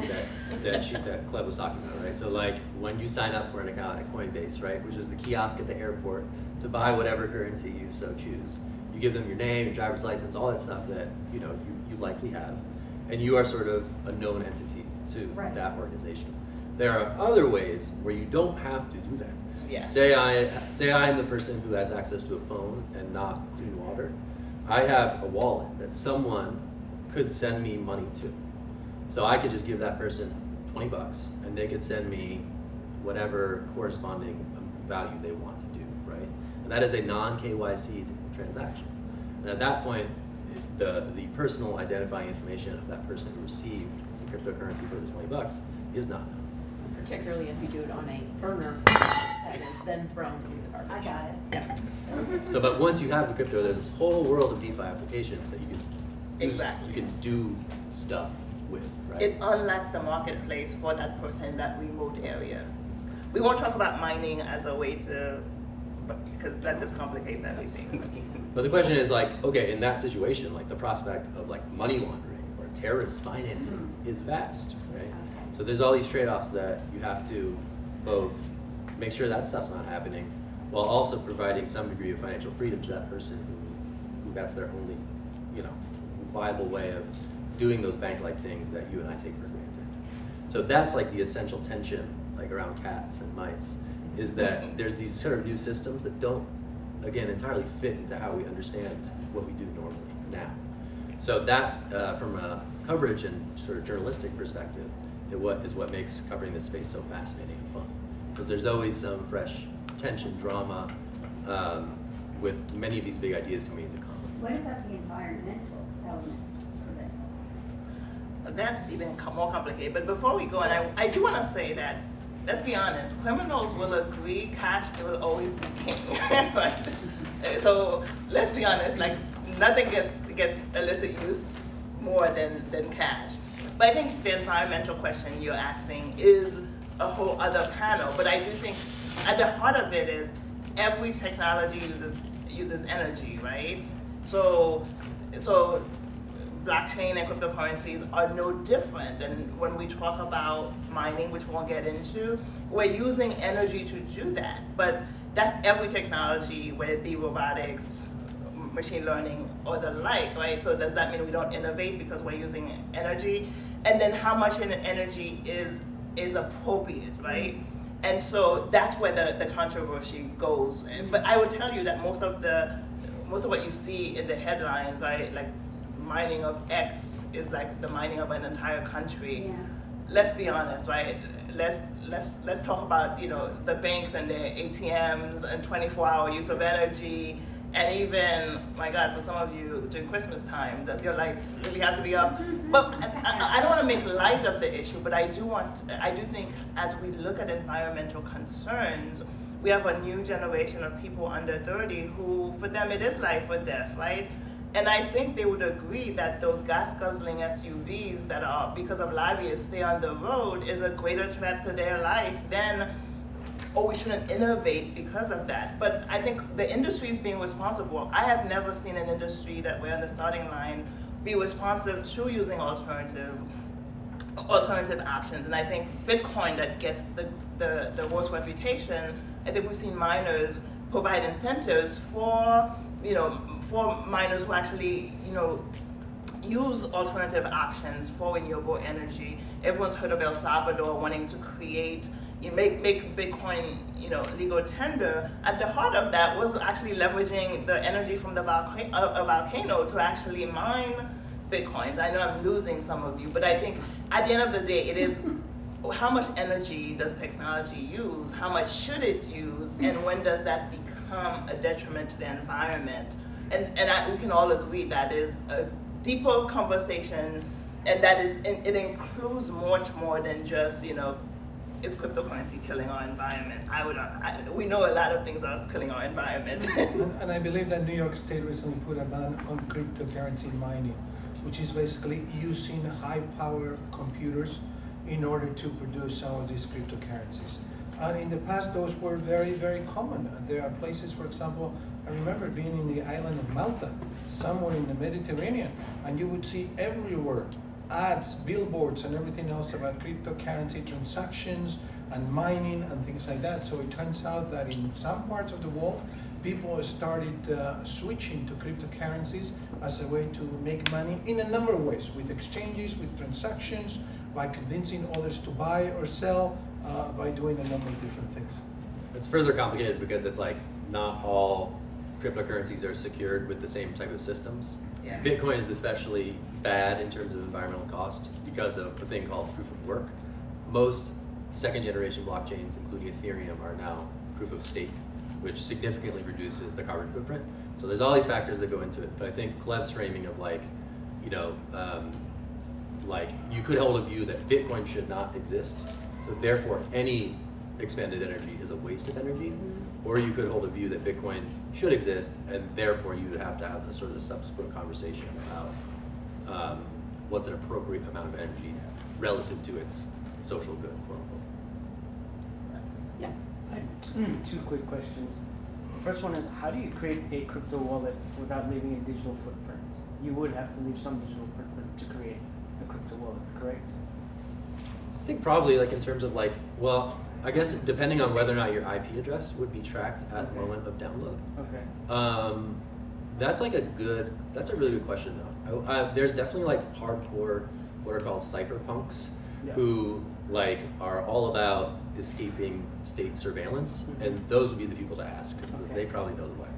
that Cleb was talking about, right? So like when you sign up for an account at Coinbase, right, which is the kiosk at the airport to buy whatever currency you so choose, you give them your name, your driver's license, all that stuff that you likely have, and you are sort of a known entity to Right. that organization. There are other ways where you don't have to do that. Yeah. Say I am the person who has access to a phone and not clean water. I have a wallet that someone could send me money to. So I could just give that person $20 and they could send me whatever corresponding value they want to do, right? And that is a non-KYC transaction. And at that point, the personal identifying information of that person who received the cryptocurrency for the $20 is not known. Particularly if you do it on a burner that is then thrown in the garbage. I got it. Yeah. So, but once you have the crypto, there's this whole world of DeFi applications that you can do, Exactly. you can do stuff with, right? It unlocks the marketplace for that person in that remote area. We won't talk about mining as a way to, because that just complicates everything. But the question is like, okay, in that situation, like the prospect of like money laundering or terrorist financing is vast, right? So there's all these trade-offs that you have to both make sure that stuff's not happening, while also providing some degree of financial freedom to that person who that's their only, viable way of doing those bank-like things that you and I take for granted. So that's like the essential tension, like around cats and mice, is that there's these sort of new systems that don't, again, entirely fit into how we understand what we do normally now. So that, from a coverage and sort of journalistic perspective, is what makes covering this space so fascinating and fun. Because there's always some fresh tension, drama, with many of these big ideas coming into conflict. What about the environmental element to this? That's even more complicated. But before we go, and I do want to say that, let's be honest, criminals will agree cash will always be king. Right? So let's be honest, like nothing gets illicit use more than cash. But I think the environmental question you're asking is a whole other panel. But I do think at the heart of it is every technology uses energy, right? So blockchain and cryptocurrencies are no different. And when we talk about mining, which we'll get into, we're using energy to do that. But that's every technology, whether it be robotics, machine learning, or the like, right? So does that mean we don't innovate because we're using energy? And then how much energy is appropriate, right? And so that's where the controversy goes. But I would tell you that most of what you see in the headlines, right, like mining of X is like the mining of an entire country. Yeah. Let's be honest, right? Let's talk about the banks and their ATMs and 24-hour use of energy, and even, my God, for some of you during Christmas time, does your lights really have to be up? But I don't want to make light of the issue, but I do think as we look at environmental concerns, we have a new generation of people under 30 who, for them, it is life or death, right? And I think they would agree that those gas-guzzling SUVs that are, because of lobbyists, stay on the road is a greater threat to their life than, oh, we shouldn't innovate because of that. But I think the industry is being responsible. I have never seen an industry that we're on the starting line be responsive to using alternative options. And I think Bitcoin, that gets the worst reputation, I think we've seen miners provide incentives for miners who actually, use alternative options for renewable energy. Everyone's heard of El Salvador wanting to create, make Bitcoin, legal tender. At the heart of that was actually leveraging the energy from the volcano to actually mine Bitcoins. I know I'm losing some of you, but I think at the end of the day, it is how much energy does technology use? How much should it use? And when does that become a detriment to the environment? And we can all agree that is a deeper conversation, and that is, it includes much more than just, is cryptocurrency killing our environment? We know a lot of things are killing our environment. And I believe that New York State recently put a ban on cryptocurrency mining, which is basically using high-power computers in order to produce some of these cryptocurrencies. And in the past, those were very, very common. There are places, for example, I remember being in the island of Malta, somewhere in the Mediterranean, and you would see everywhere ads, billboards, and everything else about cryptocurrency transactions and mining and things like that. So it turns out that in some parts of the world, people started switching to cryptocurrencies as a way to make money in a number of ways, with exchanges, with transactions, by convincing others to buy or sell, by doing a number of different things. It's further complicated because it's like not all cryptocurrencies are secured with the same type of systems. Yeah. Bitcoin is especially bad in terms of environmental cost because of a thing called proof of work. Most second generation blockchains, including Ethereum, are now proof of stake, which significantly reduces the carbon footprint. So there's all these factors that go into it. But I think Gleb's framing of like you could hold a view that Bitcoin should not exist. So therefore any expended energy is a waste of energy. Or you could hold a view that Bitcoin should exist, and therefore you would have to have the sort of subsequent conversation about what's an appropriate amount of energy relative to its social good, quote unquote. Yeah. I have two quick questions. The first one is, how do you create a crypto wallet without leaving a digital footprint? You would have to leave some digital footprint to create a crypto wallet, correct? I think probably like in terms of like, well, I guess depending on whether or not your IP address would be tracked at the moment of download. Okay. That's a really good question though. There's definitely like hardcore, what are called cypherpunks, who like are all about escaping state surveillance, and those would be the people to ask, because they probably know the way.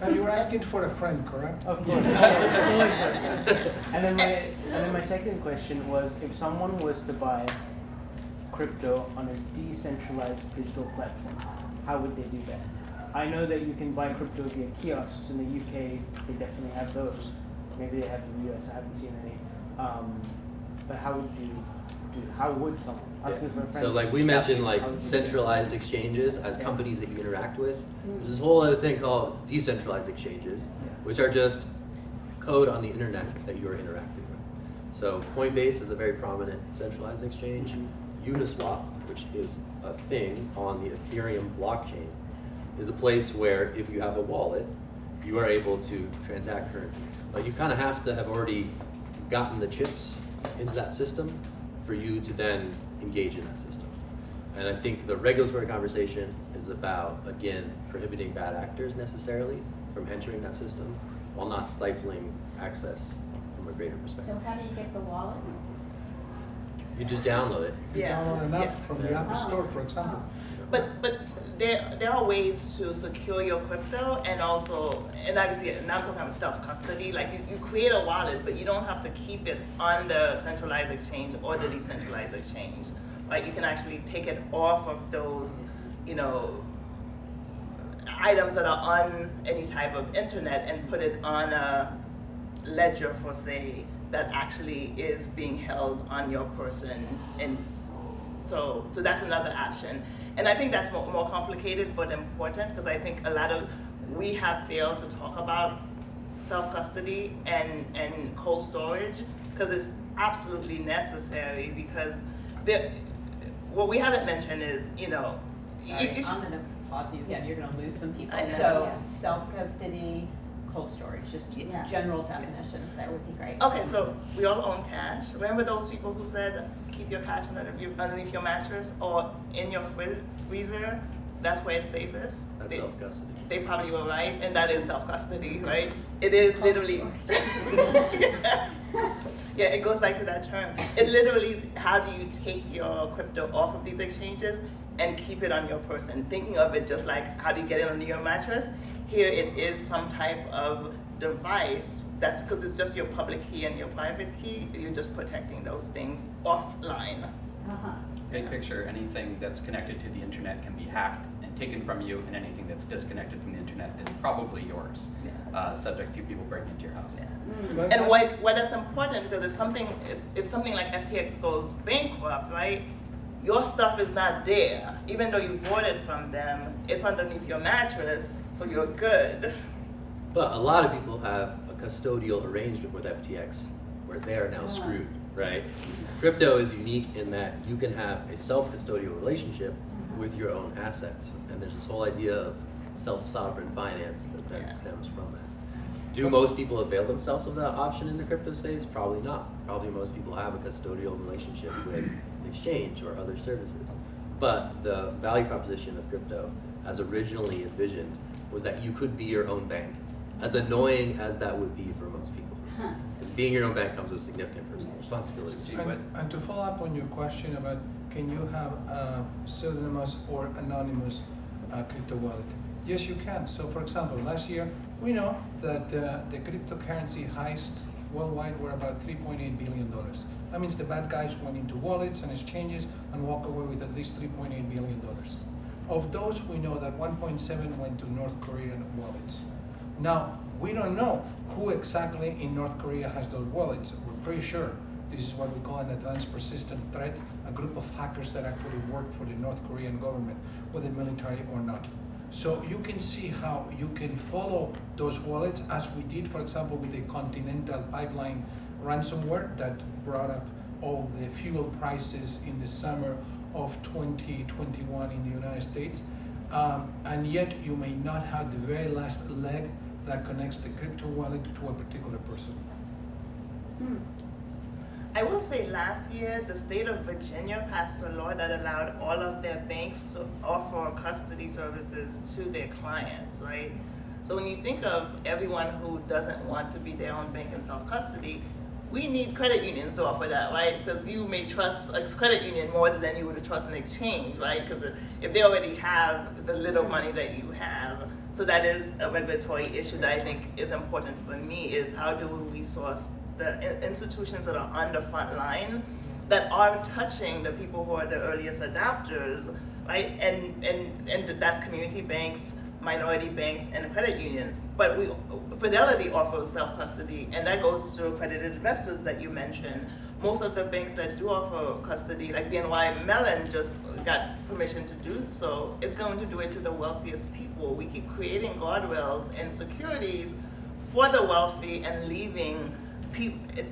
Now you're asking for a friend, correct? Of course. And then my second question was, if someone was to buy crypto on a decentralized digital platform, how would they do that? I know that you can buy crypto via kiosks in the UK. They definitely have those. Maybe they have in the US. I haven't seen any. But how would you do? How would someone? Asking for a friend. So like we mentioned like centralized exchanges as companies that you interact with. There's this whole other thing called decentralized exchanges, which are just code on the internet that you are interacting with. So Coinbase is a very prominent centralized exchange. Uniswap, which is a thing on the Ethereum blockchain, is a place where if you have a wallet, you are able to transact currencies. But you kind of have to have already gotten the chips into that system for you to then engage in that system. And I think the regulatory conversation is about, again, prohibiting bad actors necessarily from entering that system while not stifling access from a greater perspective. So how do you get the wallet? You just download it. You download an app from the App Store, for example. But there are ways to secure your crypto, and obviously now I'm talking about self-custody. Like you create a wallet, but you don't have to keep it on the centralized exchange or the decentralized exchange. Right? You can actually take it off of those, items that are on any type of internet and put it on a ledger, for say, that actually is being held on your person. And so that's another option. And I think that's more complicated but important, because I think we have failed to talk about self-custody and cold storage, because it's absolutely necessary, because what we haven't mentioned is, Sorry, I'm gonna pause you again, you're gonna lose some people. I know. So Yeah. self-custody, cold storage, just general definitions, that would be great. Okay, so we all own cash. Remember those people who said keep your cash underneath your mattress or in your freezer? That's where it's safest. That's self-custody. They probably were right, and that is self-custody, right? It is literally. Yes. Yeah, it goes back to that term. It literally is, how do you take your crypto off of these exchanges and keep it on your person? Thinking of it just like, how do you get it under your mattress? Here it is some type of device. That's because it's just your public key and your private key. You're just protecting those things offline. Big picture, anything that's connected to the internet can be hacked and taken from you, and anything that's disconnected from the internet is probably yours, subject to people breaking into your house. But- And what is important, because if something like FTX goes bankrupt, right, your stuff is not there. Even though you bought it from them, it's underneath your mattress, so you're good. But a lot of people have a custodial arrangement with FTX where they are now screwed, right? Crypto is unique in that you can have a self-custodial relationship with your own assets. And there's this whole idea of self-sovereign finance that then stems from that. Do most people avail themselves of that option in the crypto space? Probably not. Probably most people have a custodial relationship with exchange or other services. But the value proposition of crypto, as originally envisioned, was that you could be your own bank. As annoying as that would be for most people. Because being your own bank comes with significant personal responsibilities. And to follow up on your question about can you have a pseudonymous or anonymous crypto wallet? Yes, you can. So for example, last year, we know that the cryptocurrency heists worldwide were about $3.8 billion. That means the bad guys went into wallets and exchanges and walk away with at least $3.8 billion. Of those, we know that 1.7 went to North Korean wallets. Now, we don't know who exactly in North Korea has those wallets. We're pretty sure this is what we call an advanced persistent threat, a group of hackers that actually work for the North Korean government, whether military or not. So you can see how you can follow those wallets, as we did, for example, with the Continental Pipeline ransomware that brought up all the fuel prices in the summer of 2021 in the United States. And yet you may not have the very last leg that connects the crypto wallet to a particular person. I will say last year, the state of Virginia passed a law that allowed all of their banks to offer custody services to their clients, right? So when you think of everyone who doesn't want to be their own bank and self-custody, we need credit unions to offer that, right? Because you may trust a credit union more than you would trust an exchange, right? Because if they already have the little money that you have. So that is a regulatory issue that I think is important for me, is how do we source the institutions that are on the front line that are touching the people who are the earliest adopters, right? And that's community banks, minority banks, and credit unions. But Fidelity offers self-custody, and that goes to accredited investors that you mentioned. Most of the banks that do offer custody, like BNY Mellon just got permission to do so, it's going to do it to the wealthiest people. We keep creating guardrails and securities for the wealthy and leaving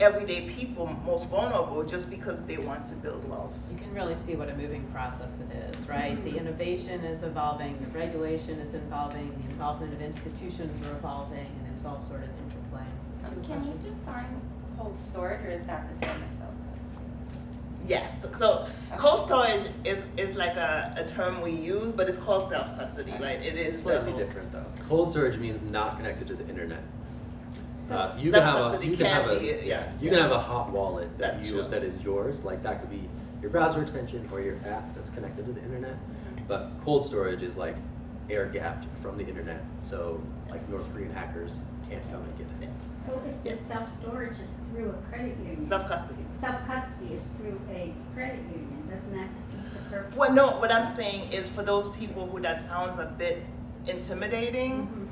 everyday people most vulnerable just because they want to build wealth. You can really see what a moving process it is, right? The innovation is evolving, the regulation is evolving, the involvement of institutions are evolving, and it's all sort of interplaying. Can you define cold storage, or is that the same as self-custody? Yes, so cold storage is like a term we use, but it's called self-custody, right? It is Slightly different though. Cold storage means not connected to the internet. You self-custody can have a yes. you can have a hot wallet that That's true. that is yours. Like that could be your browser extension or your app that's connected to the internet. But cold storage is like air gapped from the internet. So like North Korean hackers can't come and get it. So if the self-storage is through a credit union, Self-custody. self-custody is through a credit union, doesn't that defeat the purpose? Well, no, what I'm saying is for those people who that sounds a bit intimidating,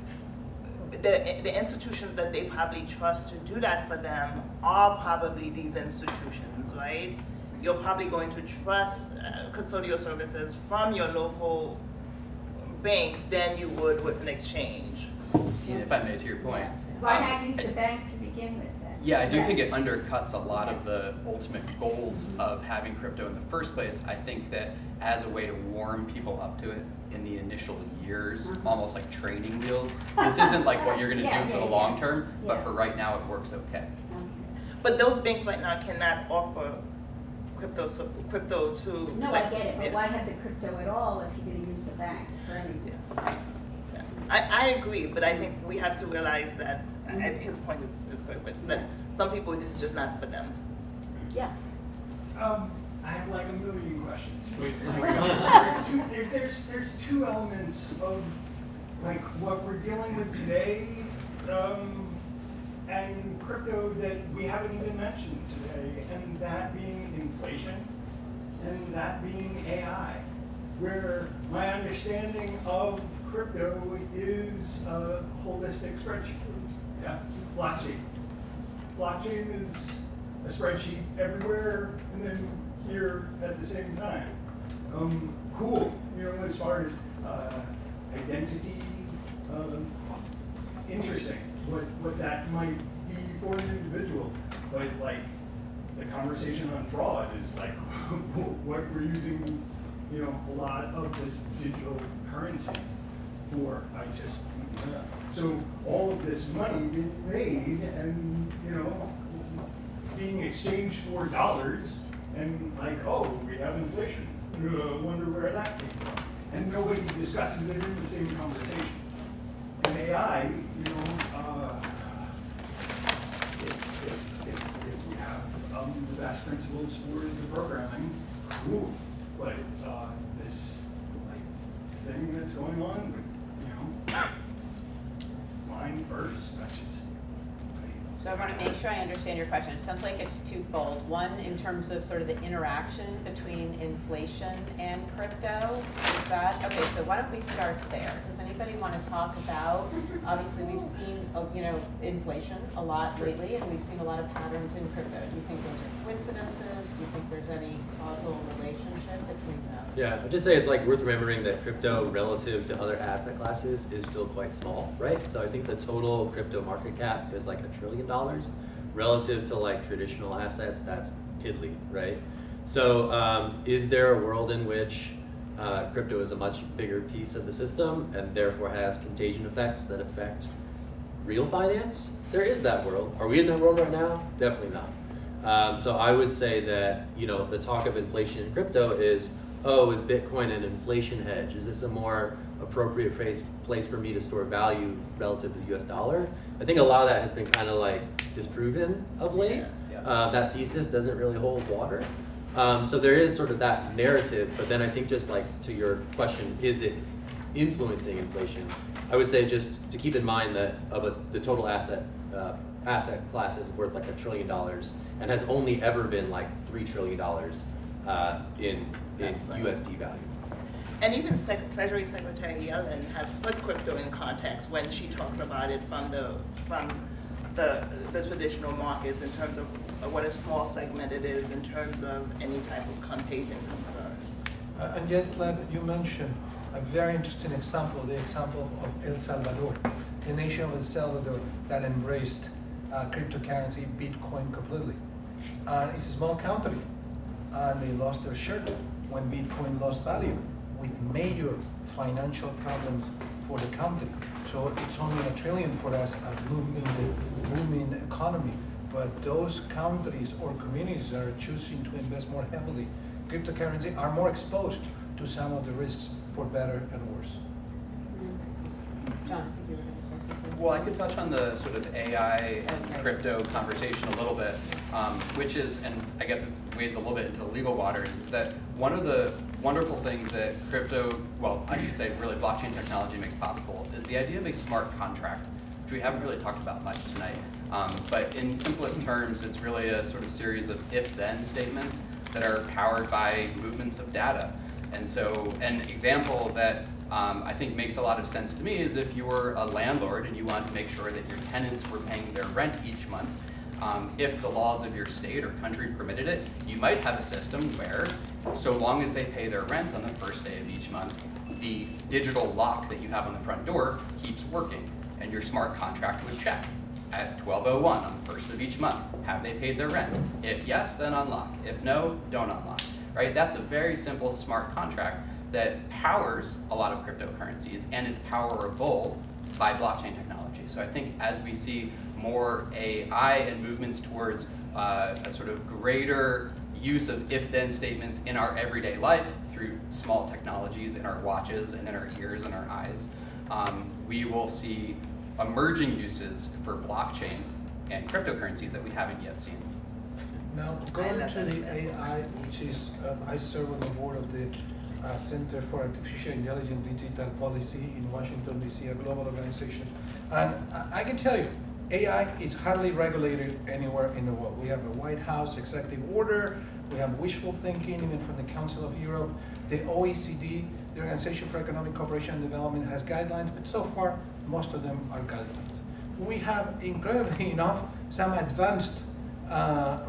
the institutions that they probably trust to do that for them are probably these institutions, right? You're probably going to trust custodial services from your local bank than you would with an exchange. Dean, if I may, to your point. Why not use the bank to begin with then? Yeah, I do think it undercuts a lot of the ultimate goals of having crypto in the first place. I think that as a way to warm people up to it in the initial years, almost like training wheels, this isn't like what you're gonna do for the long term, but for right now it works okay. But those banks right now cannot offer crypto to. No, I get it, but why have the crypto at all if you're gonna use the bank for anything? I agree, but I think we have to realize that, his point is correct, but that some people, this is just not for them. Yeah. I have like a million questions. There's two elements of like what we're dealing with today and crypto that we haven't even mentioned today, and that being inflation and that being AI, where my understanding of crypto is a holistic spreadsheet. Yeah, blockchain. Blockchain is a spreadsheet everywhere and then here at the same time. Cool, you know, as far as identity, interesting, what that might be for an individual. But like the conversation on fraud is like what we're using, you know, a lot of this digital currency for. So all of this money being made and, you know, being exchanged for dollars and like, oh, we have inflation. Wonder where that came from. And nobody discusses it in the same conversation. And AI, you know, if we have the best principles for the programming, cool. But this like thing that's going on, you know, line first, that's just. So I want to make sure I understand your question. It sounds like it's twofold. One, in terms of sort of the interaction between inflation and crypto. Is that, okay, so why don't we start there? Does anybody want to talk about, obviously we've seen, you know, inflation a lot lately, and we've seen a lot of patterns in crypto. Do you think those are coincidences? Do you think there's any causal relationship between them? Yeah, I'd just say it's like worth remembering that crypto relative to other asset classes is still quite small, right? So I think the total crypto market cap is like $1 trillion. Relative to like traditional assets, that's piddly, right? So is there a world in which crypto is a much bigger piece of the system and therefore has contagion effects that affect real finance? There is that world. Are we in that world right now? Definitely not. So I would say that, you know, the talk of inflation in crypto is, oh, is Bitcoin an inflation hedge? Is this a more appropriate place for me to store value relative to the US dollar? I think a lot of that has been kind of like disproven of late. That thesis doesn't really hold water. So there is sort of that narrative, but then I think just like to your question, is it influencing inflation? I would say just to keep in mind that the total asset class is worth like $1 trillion and has only ever been like $3 trillion in USD value. And even Treasury Secretary Yellen has put crypto in context when she talks about it from the traditional markets in terms of what a small segment it is in terms of any type of contagion concerns. And yet, Gleb, you mentioned a very interesting example, the example of El Salvador, the nation of El Salvador that embraced cryptocurrency, Bitcoin completely. And it's a small country, and they lost their shirt when Bitcoin lost value, with major financial problems for the country. So it's only $1 trillion for us, a booming economy. But those countries or communities that are choosing to invest more heavily in cryptocurrency are more exposed to some of the risks, for better and worse. John, I think you were going to say something. Well, I could touch on the sort of AI and crypto conversation a little bit, which is, and I guess it wades a little bit into the legal waters, is that one of the wonderful things that crypto, well, I should say really blockchain technology makes possible is the idea of a smart contract, which we haven't really talked about much tonight. But in simplest terms, it's really a sort of series of if-then statements that are powered by movements of data. And so an example that I think makes a lot of sense to me is if you were a landlord and you want to make sure that your tenants were paying their rent each month, if the laws of your state or country permitted it, you might have a system where, so long as they pay their rent on the first day of each month, the digital lock that you have on the front door keeps working, and your smart contract would check at 12:01 on the first of each month. Have they paid their rent? If yes, then unlock. If no, don't unlock. Right? That's a very simple smart contract that powers a lot of cryptocurrencies and is powerable by blockchain technology. So I think as we see more AI and movements towards a sort of greater use of if-then statements in our everyday life through small technologies in our watches and in our ears and our eyes, we will see emerging uses for blockchain and cryptocurrencies that we haven't yet seen. Now, going to the AI, which is, I serve on the board of the Center for Artificial Intelligence Digital Policy in Washington, D.C., a global organization. And I can tell you, AI is hardly regulated anywhere in the world. We have a White House executive order, We have wishful thinking, even from the Council of Europe. The OECD, the Organization for Economic Cooperation and Development, has guidelines, but so far, most of them are guidelines. We have, incredibly enough, some advanced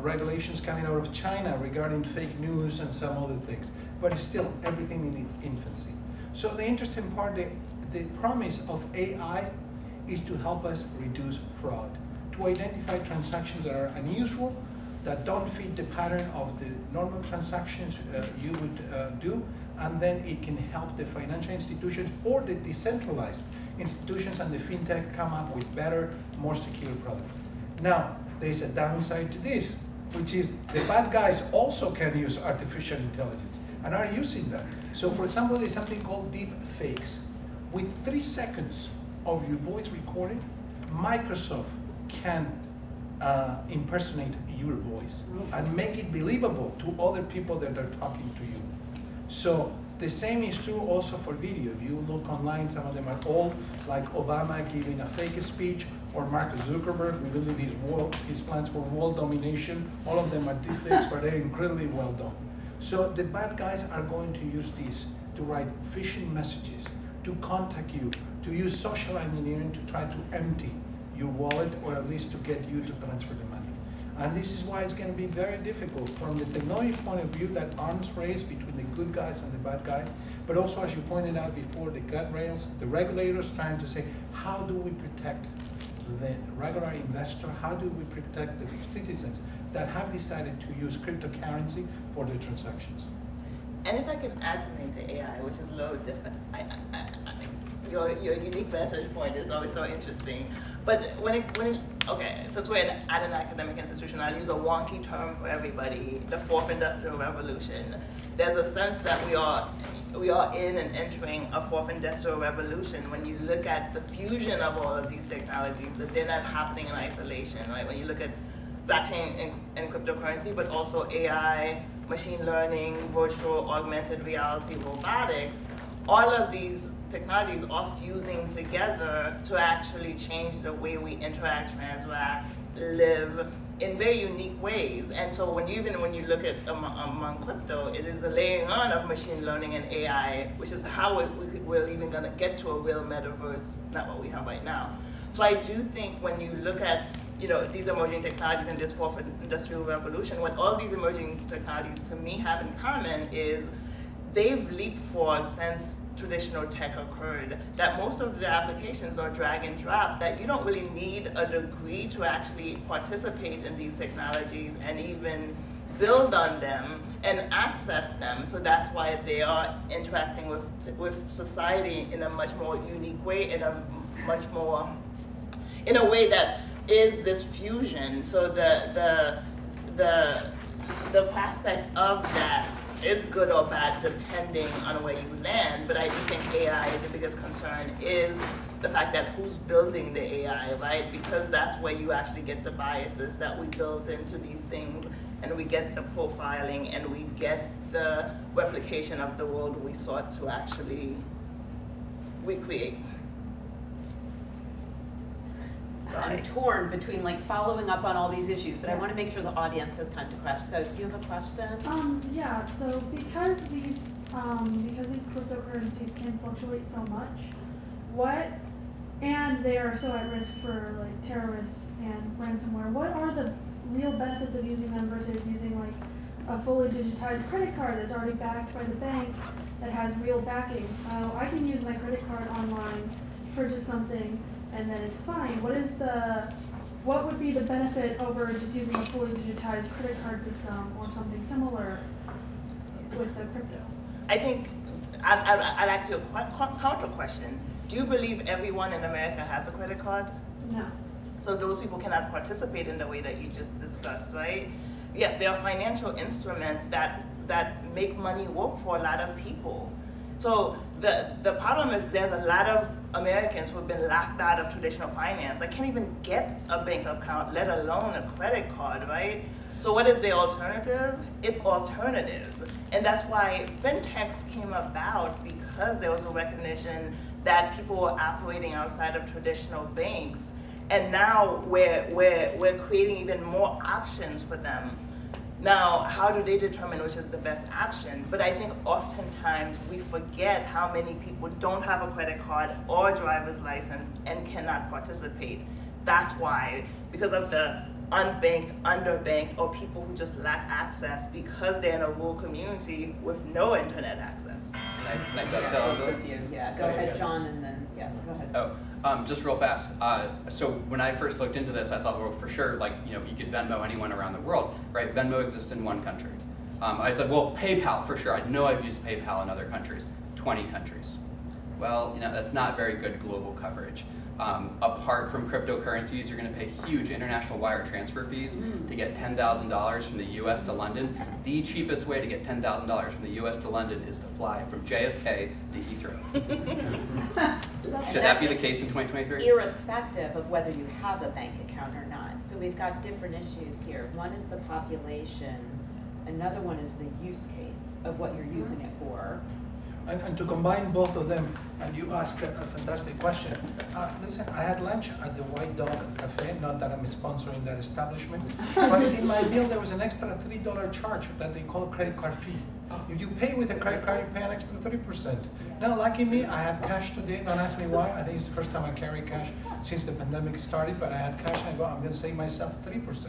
regulations coming out of China regarding fake news and some other things, but still, everything in its infancy. So the interesting part, the promise of AI is to help us reduce fraud, to identify transactions that are unusual, that don't fit the pattern of the normal transactions you would do, and then it can help the financial institutions or the decentralized institutions and the fintech come up with better, more secure products. Now, there is a downside to this, which is the bad guys also can use artificial intelligence and are using that. So for example, there's something called deep fakes. With 3 seconds of your voice recording, Microsoft can impersonate your voice and make it believable to other people that are talking to you. So the same is true also for video. If you look online, some of them are old, like Obama giving a fake speech, or Mark Zuckerberg revealing his plans for world domination. All of them are deepfakes, but they're incredibly well done. So the bad guys are going to use this to write phishing messages, to contact you, to use social engineering to try to empty your wallet, or at least to get you to transfer the money. And this is why it's going to be very difficult from the technology point of view, that arms race between the good guys and the bad guys, but also, as you pointed out before, the guardrails, the regulators trying to say, how do we protect the regular investor? How do we protect the citizens that have decided to use cryptocurrency for their transactions? And if I can add something to AI, which is a little different, your unique vantage point is always so interesting. But okay, since we're at an academic institution, I'll use a wonky term for everybody, the 4th Industrial Revolution. There's a sense that we are in and entering a 4th Industrial Revolution when you look at the fusion of all of these technologies, that they're not happening in isolation, right? When you look at blockchain and cryptocurrency, but also AI, machine learning, virtual augmented reality, robotics, all of these technologies are fusing together to actually change the way we interact, transact, live in very unique ways. And so when you look at among crypto, it is the layering on of machine learning and AI, which is how we're even going to get to a real metaverse, not what we have right now. So I do think when you look at these emerging technologies in this 4th Industrial Revolution, what all these emerging technologies to me have in common is they've leapfrogged since traditional tech occurred, that most of the applications are drag and drop, that you don't really need a degree to actually participate in these technologies and even build on them and access them. So that's why they are interacting with society in a much more unique way, in a way that is this fusion. So the prospect of that is good or bad depending on where you land, but I do think AI, the biggest concern is the fact that who's building the AI, right? Because that's where you actually get the biases that we built into these things, and we get the profiling, and we get the replication of the world we sought to actually recreate. I'm torn between following up on all these issues, but I want to make sure the audience has time to question. So do you have a question? Yeah, so because these cryptocurrencies can fluctuate so much, and they are so at risk for terrorists and ransomware, what are the real benefits of using them versus using a fully digitized credit card that's already backed by the bank that has real backing? So I can use my credit card online, purchase something, and then it's fine. What would be the benefit over just using a fully digitized credit card system or something similar with the crypto? I think I'd ask you a counter question. Do you believe everyone in America has a credit card? No. So those people cannot participate in the way that you just discussed, right? Yes, there are financial instruments that make money work for a lot of people. So the problem is there's a lot of Americans who have been locked out of traditional finance. They can't even get a bank account, let alone a credit card, right? So what is the alternative? It's alternatives. And that's why fintechs came about, because there was a recognition that people were operating outside of traditional banks. And now we're creating even more options for them. Now, how do they determine which is the best option? But I think oftentimes we forget how many people don't have a credit card or driver's license and cannot participate. That's why, because of the unbanked, underbanked, or people who just lack access because they're in a rural community with no internet access. Can I dovetail a Both little? of you, yeah, go Okay, ahead, good. John, and then, yeah, go ahead. Just real fast. So when I first looked into this, I thought, well, for sure, like, you could Venmo anyone around the world, right? Venmo exists in one country. I said, well, PayPal for sure. I know I've used PayPal in other countries, 20 countries. Well, that's not very good global coverage. Apart from cryptocurrencies, you're going to pay huge international wire transfer fees to get $10,000 from the U.S. to London. The cheapest way to get $10,000 from the U.S. to London is to fly from JFK to Heathrow. Should that be the case in 2023? Irrespective of whether you have a bank account or not. So we've got different issues here. One is the population, another one is the use case of what you're using it for. And to combine both of them, and you ask a fantastic question. Listen, I had lunch at the White Dog Cafe, not that I'm sponsoring that establishment, but in my bill there was an extra $3 charge that they call credit card fee. If you pay with a credit card, you pay an extra 3%. Now, lucky me, I had cash today. Don't ask me why. I think it's the first time I carry cash since the pandemic started, but I had cash and I go, I'm going to save myself 3%.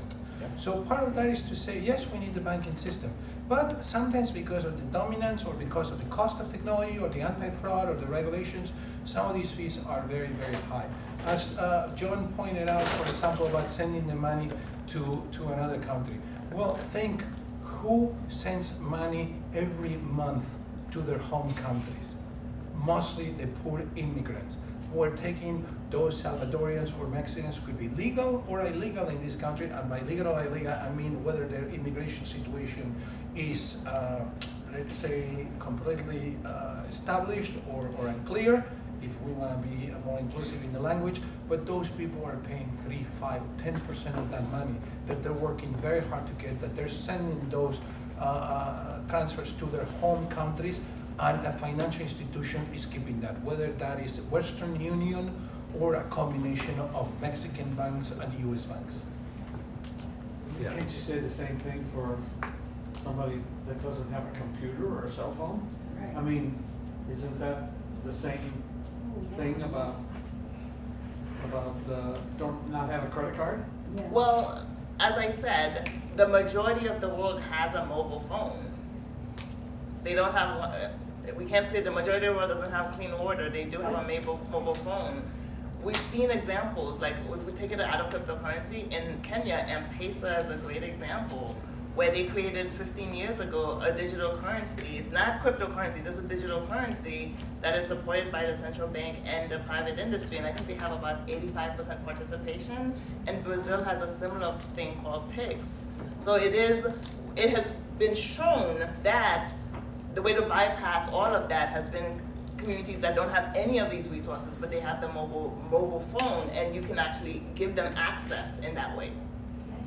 So part of that is to say, yes, we need the banking system. But sometimes because of the dominance or because of the cost of technology or the anti-fraud or the regulations, some of these fees are very, very high. As John pointed out, for example, about sending the money to another country. Well, think who sends money every month to their home countries? Mostly the poor immigrants. We're taking those Salvadorians or Mexicans who could be legal or illegal in this country, and by legal or illegal, I mean whether their immigration situation is, let's say, completely established or unclear, if we want to be more inclusive in the language, but those people are paying 3, 5, 10% of that money that they're working very hard to get, that they're sending those transfers to their home countries, and a financial institution is keeping that, whether that is Western Union or a combination of Mexican banks and US banks. Yeah. Can't you say the same thing for somebody that doesn't have a computer or a cell phone? Right. I mean, isn't that the same thing about the not have a credit card? Well, as I said, the majority of the world has a mobile phone. They don't have one. We can't say the majority of the world doesn't have clean water. They do have a mobile phone. We've seen examples, like if we take it out of cryptocurrency, in Kenya, M-Pesa is a great example, where they created 15 years ago a digital currency. It's not cryptocurrency, it's just a digital currency that is supported by the central bank and the private industry. And I think they have about 85% participation. And Brazil has a similar thing called PIX. So it has been shown that the way to bypass all of that has been communities that don't have any of these resources, but they have the mobile phone, and you can actually give them access in that way.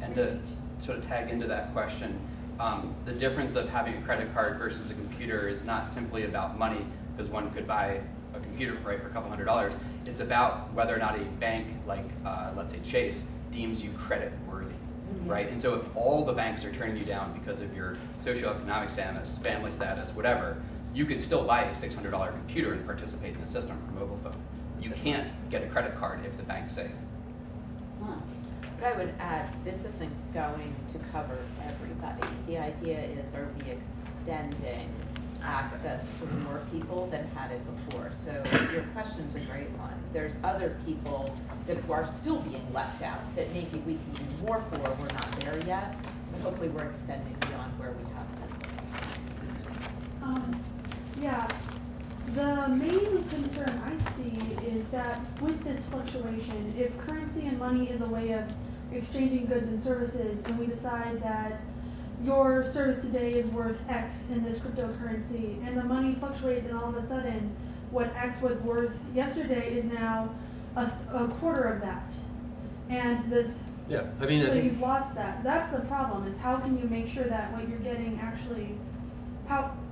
And to sort of tag into that question, the difference of having a credit card versus a computer is not simply about money, because one could buy a computer for a couple $100s. It's about whether or not a bank like, let's say Chase, deems you credit worthy. Right? And so if all the banks are turning you down because of your socioeconomic status, family status, whatever, you could still buy a $600 computer and participate in the system for a mobile phone. You can't get a credit card if the banks say. But I would add, this isn't going to cover everybody. The idea is, are we extending access to more people than had it before? So your question's a great one. There's other people that are still being left out that maybe we can do more for. We're not there yet, but hopefully we're extending beyond where we have been. Yeah, the main concern I see is that with this fluctuation, if currency and money is a way of exchanging goods and services, and we decide that your service today is worth X in this cryptocurrency, and the money fluctuates, and all of a sudden, what X was worth yesterday is now a quarter of that. And this, Yeah, I mean, I so think you've lost that. That's the problem, is how can you make sure that what you're getting actually,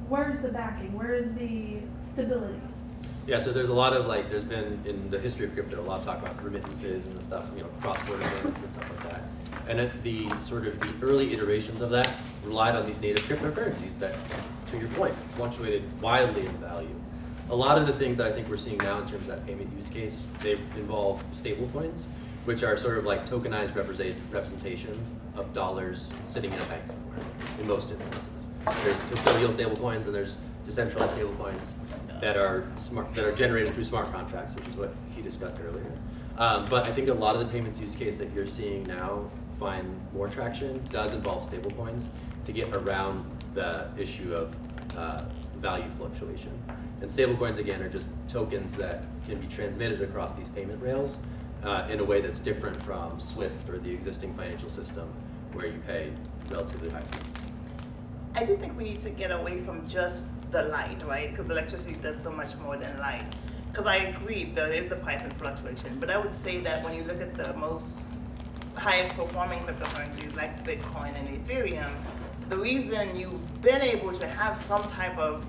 where's the backing? Where is the stability? Yeah, so there's a lot of there's been in the history of crypto a lot of talk about remittances and the stuff, cross-border payments and stuff like that. And at the sort of the early iterations of that relied on these native cryptocurrencies that, to your point, fluctuated wildly in value. A lot of the things that I think we're seeing now in terms of that payment use case, they involve stablecoins, which are sort of like tokenized representations of dollars sitting in a bank somewhere, in most instances. There's custodial stablecoins and there's decentralized stablecoins that are generated through smart contracts, which is what he discussed earlier. But I think a lot of the payments use case that you're seeing now find more traction does involve stablecoins to get around the issue of value fluctuation. And stablecoins, again, are just tokens that can be transmitted across these payment rails in a way that's different from SWIFT or the existing financial system where you pay relatively high fees. I do think we need to get away from just the light, right? Because electricity does so much more than light. Because I agree, there is the price and fluctuation, but I would say that when you look at the most highest performing cryptocurrencies like Bitcoin and Ethereum, the reason you've been able to have some type of,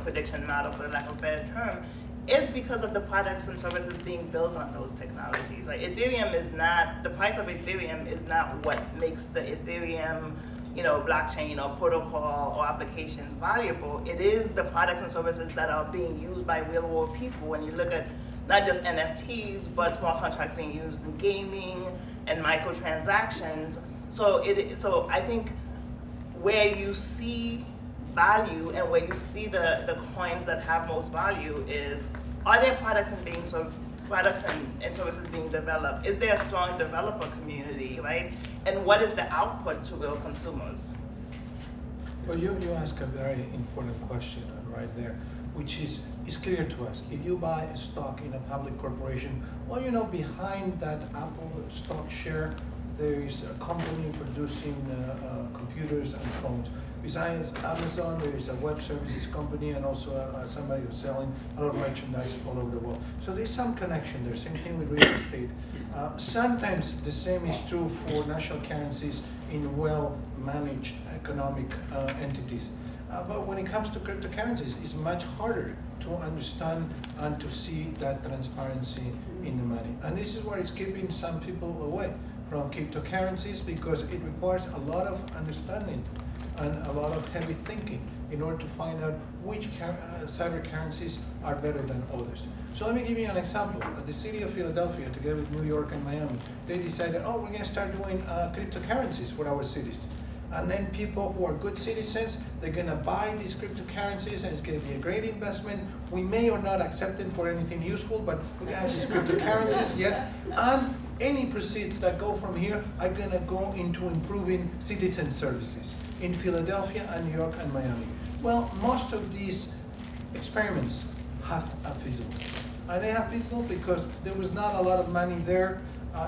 prediction model, for lack of a better term, is because of the products and services being built on those technologies, right? The price of Ethereum is not what makes the Ethereum blockchain or protocol or application valuable. It is the products and services that are being used by real world people. When you look at not just NFTs, but smart contracts being used in gaming and microtransactions. So I think where you see value and where you see the coins that have most value is, are there products and services being developed? Is there a strong developer community, right? And what is the output to real consumers? Well, you ask a very important question right there, which is clear to us. If you buy a stock in a public corporation, well, behind that Apple stock share, there is a company producing computers and phones. Besides Amazon, there is a web services company and also somebody who's selling a lot of merchandise all over the world. So there's some connection there. Same thing with real estate. Sometimes the same is true for national currencies in well-managed economic entities. But when it comes to cryptocurrencies, it's much harder to understand and to see that transparency in the money. And this is what is keeping some people away from cryptocurrencies, because it requires a lot of understanding and a lot of heavy thinking in order to find out which cyber currencies are better than others. So let me give you an example. The city of Philadelphia, together with New York and Miami, they decided, we're going to start doing cryptocurrencies for our cities. And then people who are good citizens, they're going to buy these cryptocurrencies, and it's going to be a great investment. We may or not accept them for anything useful, but we're going to have these cryptocurrencies, yes. And any proceeds that go from here are going to go into improving citizen services in Philadelphia and New York and Miami. Well, most of these experiments have fizzled. And they have fizzled because there was not a lot of money there.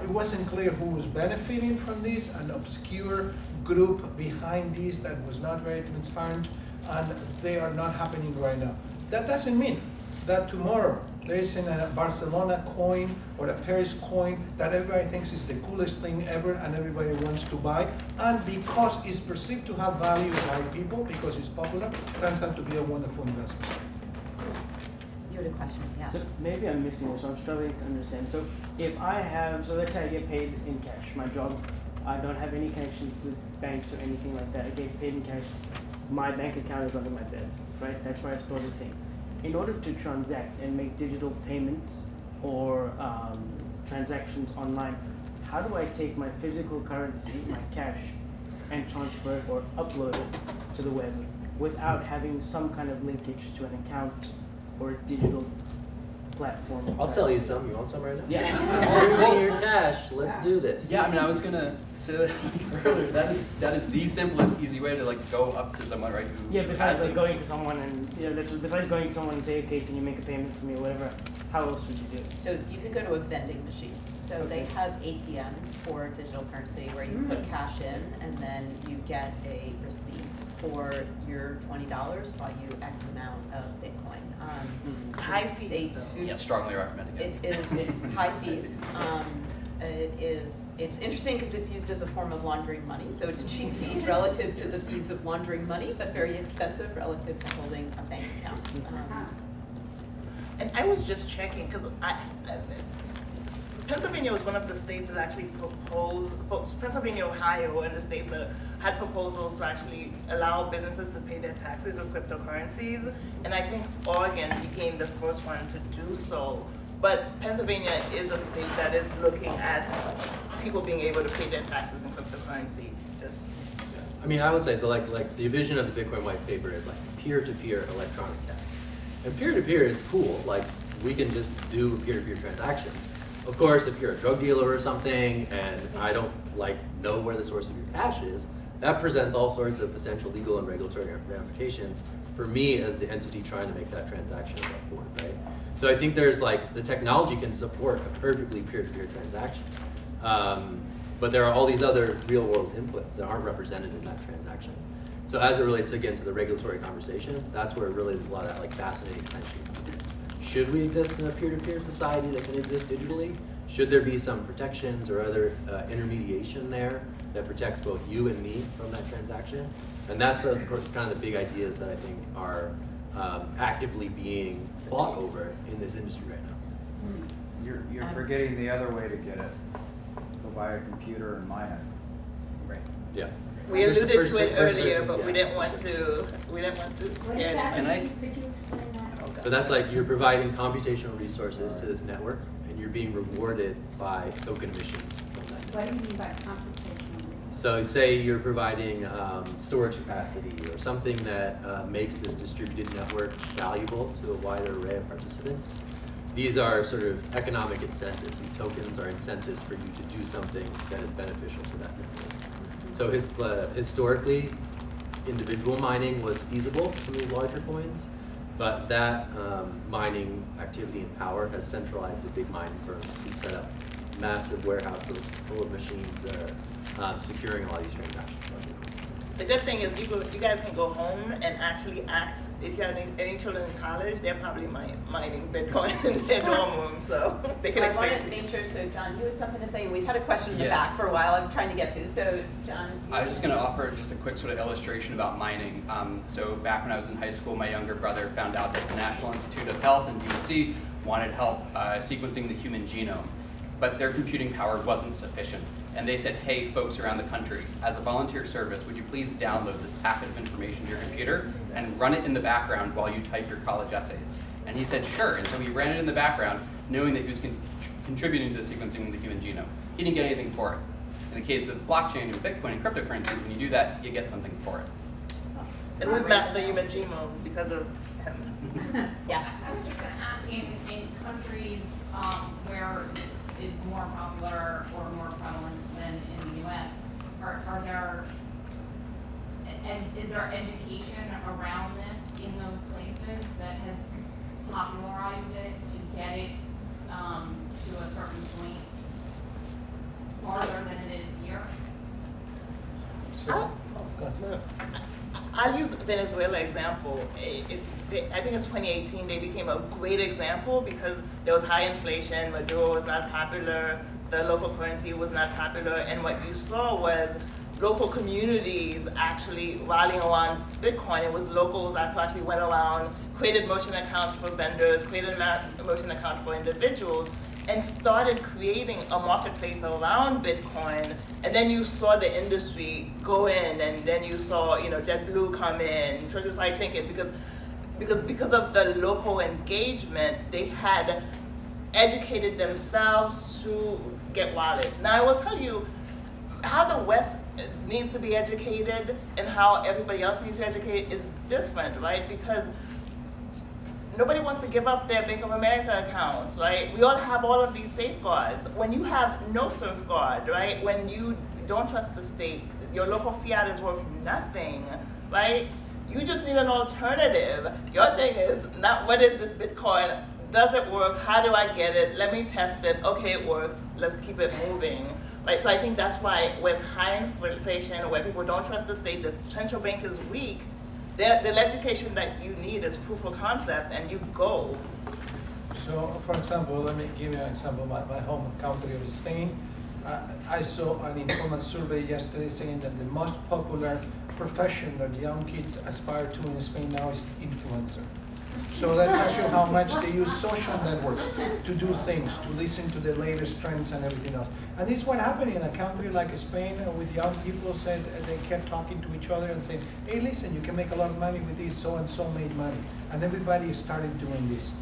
It wasn't clear who was benefiting from this, an obscure group behind these that was not very transparent, and they are not happening right now. That doesn't mean that tomorrow there isn't a Barcelona coin or a Paris coin that everybody thinks is the coolest thing ever and everybody wants to buy, and because it's perceived to have value by people, because it's popular, it turns out to be a wonderful investment. You had a question, yeah. So maybe I'm missing this, so I'm struggling to understand. So if let's say I get paid in cash, my job, I don't have any connections to banks or anything like that. I get paid in cash, my bank account is under my bed, right? That's where I store the thing. In order to transact and make digital payments or transactions online, how do I take my physical currency, my cash, and transfer it or upload it to the web without having some kind of linkage to an account or a digital platform? I'll sell you some. You want some right now? Yeah. Bring your cash. Let's do this. Yeah, I mean, I was gonna say earlier, that is the simplest, easy way to go up to someone, right? Who Yeah, besides has going to someone and besides going to someone and say, okay, can you make a payment for me or whatever, how else would you do it? So you could go to a vending machine. So they have ATMs for digital currency where you put cash in and then you get a receipt for your $20 while you X amount of Bitcoin. High fees. strongly recommending it. It is high fees. It's interesting because it's used as a form of laundering money. So it's cheap fees relative to the fees of laundering money, but very expensive relative to holding a bank account. And I was just checking, because Pennsylvania was one of the states that actually proposed, Pennsylvania, Ohio, and the states that had proposals to actually allow businesses to pay their taxes with cryptocurrencies. And I think Oregon became the first one to do so. But Pennsylvania is a state that is looking at people being able to pay their taxes in cryptocurrency. Just I mean, I would say, so like the vision of the Bitcoin white paper is like peer-to-peer electronic cash. And peer-to-peer is cool, like we can just do peer-to-peer transactions. Of course, if you're a drug dealer or something and I don't like know where the source of your cash is, that presents all sorts of potential legal and regulatory ramifications for me as the entity trying to make that transaction forward, right? So I think there's like, the technology can support a perfectly peer-to-peer transaction. But there are all these other real world inputs that aren't represented in that transaction. So as it relates again to the regulatory conversation, that's where really a lot of that like fascinating tension comes in. Should we exist in a peer-to-peer society that can exist digitally? Should there be some protections or other intermediation there that protects both you and me from that transaction? And that's of course kind of the big ideas that I think are actively being fought over in this industry right now. You're forgetting the other way to get it. Go buy a computer and mine it. Right. Yeah. we alluded to it earlier, but yeah, we didn't want to. What Yeah. exactly, could you explain that? So that's like you're providing computational resources to this network and you're being rewarded by token emissions from that network. What do you mean by computational resources? So say you're providing storage capacity or something that makes this distributed network valuable to a wider array of participants. These are sort of economic incentives. These tokens are incentives for you to do something that is beneficial to that network. So historically, individual mining was feasible from these larger coins, but that mining activity and power has centralized to big mining firms who set up massive warehouses full of machines that are securing all these transactions. The good thing is you guys can go home and actually ask if you have any children in college, they're probably mining Bitcoin in their dorm room, so they can I explain wanted to it to you. make sure, so John, you had something to say, and we've had a question in the Yeah. back for a while I'm trying to get to, so John. I was just going to offer just a quick sort of illustration about mining. So back when I was in high school, my younger brother found out that the National Institute of Health in DC wanted help sequencing the human genome, but their computing power wasn't sufficient. And they said, hey, folks around the country, as a volunteer service, would you please download this packet of information to your computer and run it in the background while you type your college essays? And he said, sure. And so he ran it in the background, knowing that he was contributing to the sequencing of the human genome. He didn't get anything for it. In the case of blockchain and Bitcoin and cryptocurrencies, when you do that, you get something for it. And we mapped the human genome because of him. Yes. I was just gonna ask, in countries where it's more popular or more prevalent than in the US, is there education around this in those places that has popularized it to get it to a certain point farther than it is here? So, go ahead. I'll use Venezuela example. I think it's 2018, they became a great example because there was high inflation, Maduro was not popular, the local currency was not popular, and what you saw was local communities actually rallying around Bitcoin. It was locals that actually went around, created merchant accounts for vendors, created merchant accounts for individuals, and started creating a marketplace around Bitcoin. And then you saw the industry go in, and then you saw, JetBlue come in, Churches Like Trinket, because of the local engagement, they had educated themselves to get wallets. Now I will tell you how the West needs to be educated and how everybody else needs to educate is different, right? Because nobody wants to give up their Bank of America accounts, right? We all have all of these safeguards. When you have no safeguard, right? When you don't trust the state, your local fiat is worth nothing, right? You just need an alternative. Your thing is not what is this Bitcoin? Does it work? How do I get it? Let me test it. Okay, it works. Let's keep it moving. Right, so I think that's why with high inflation, where people don't trust the state, the central bank is weak, the education that you need is proof of concept, and you go. So, for example, let me give you an example. My home country of Spain, I saw an informant survey yesterday saying that the most popular profession that young kids aspire to in Spain now is influencer. So that tells you how much they use social networks to do things, to listen to the latest trends and everything else. And this is what happened in a country like Spain with young people said they kept talking to each other and saying, hey, listen, you can make a lot of money with this, so and so made money. And everybody started doing this.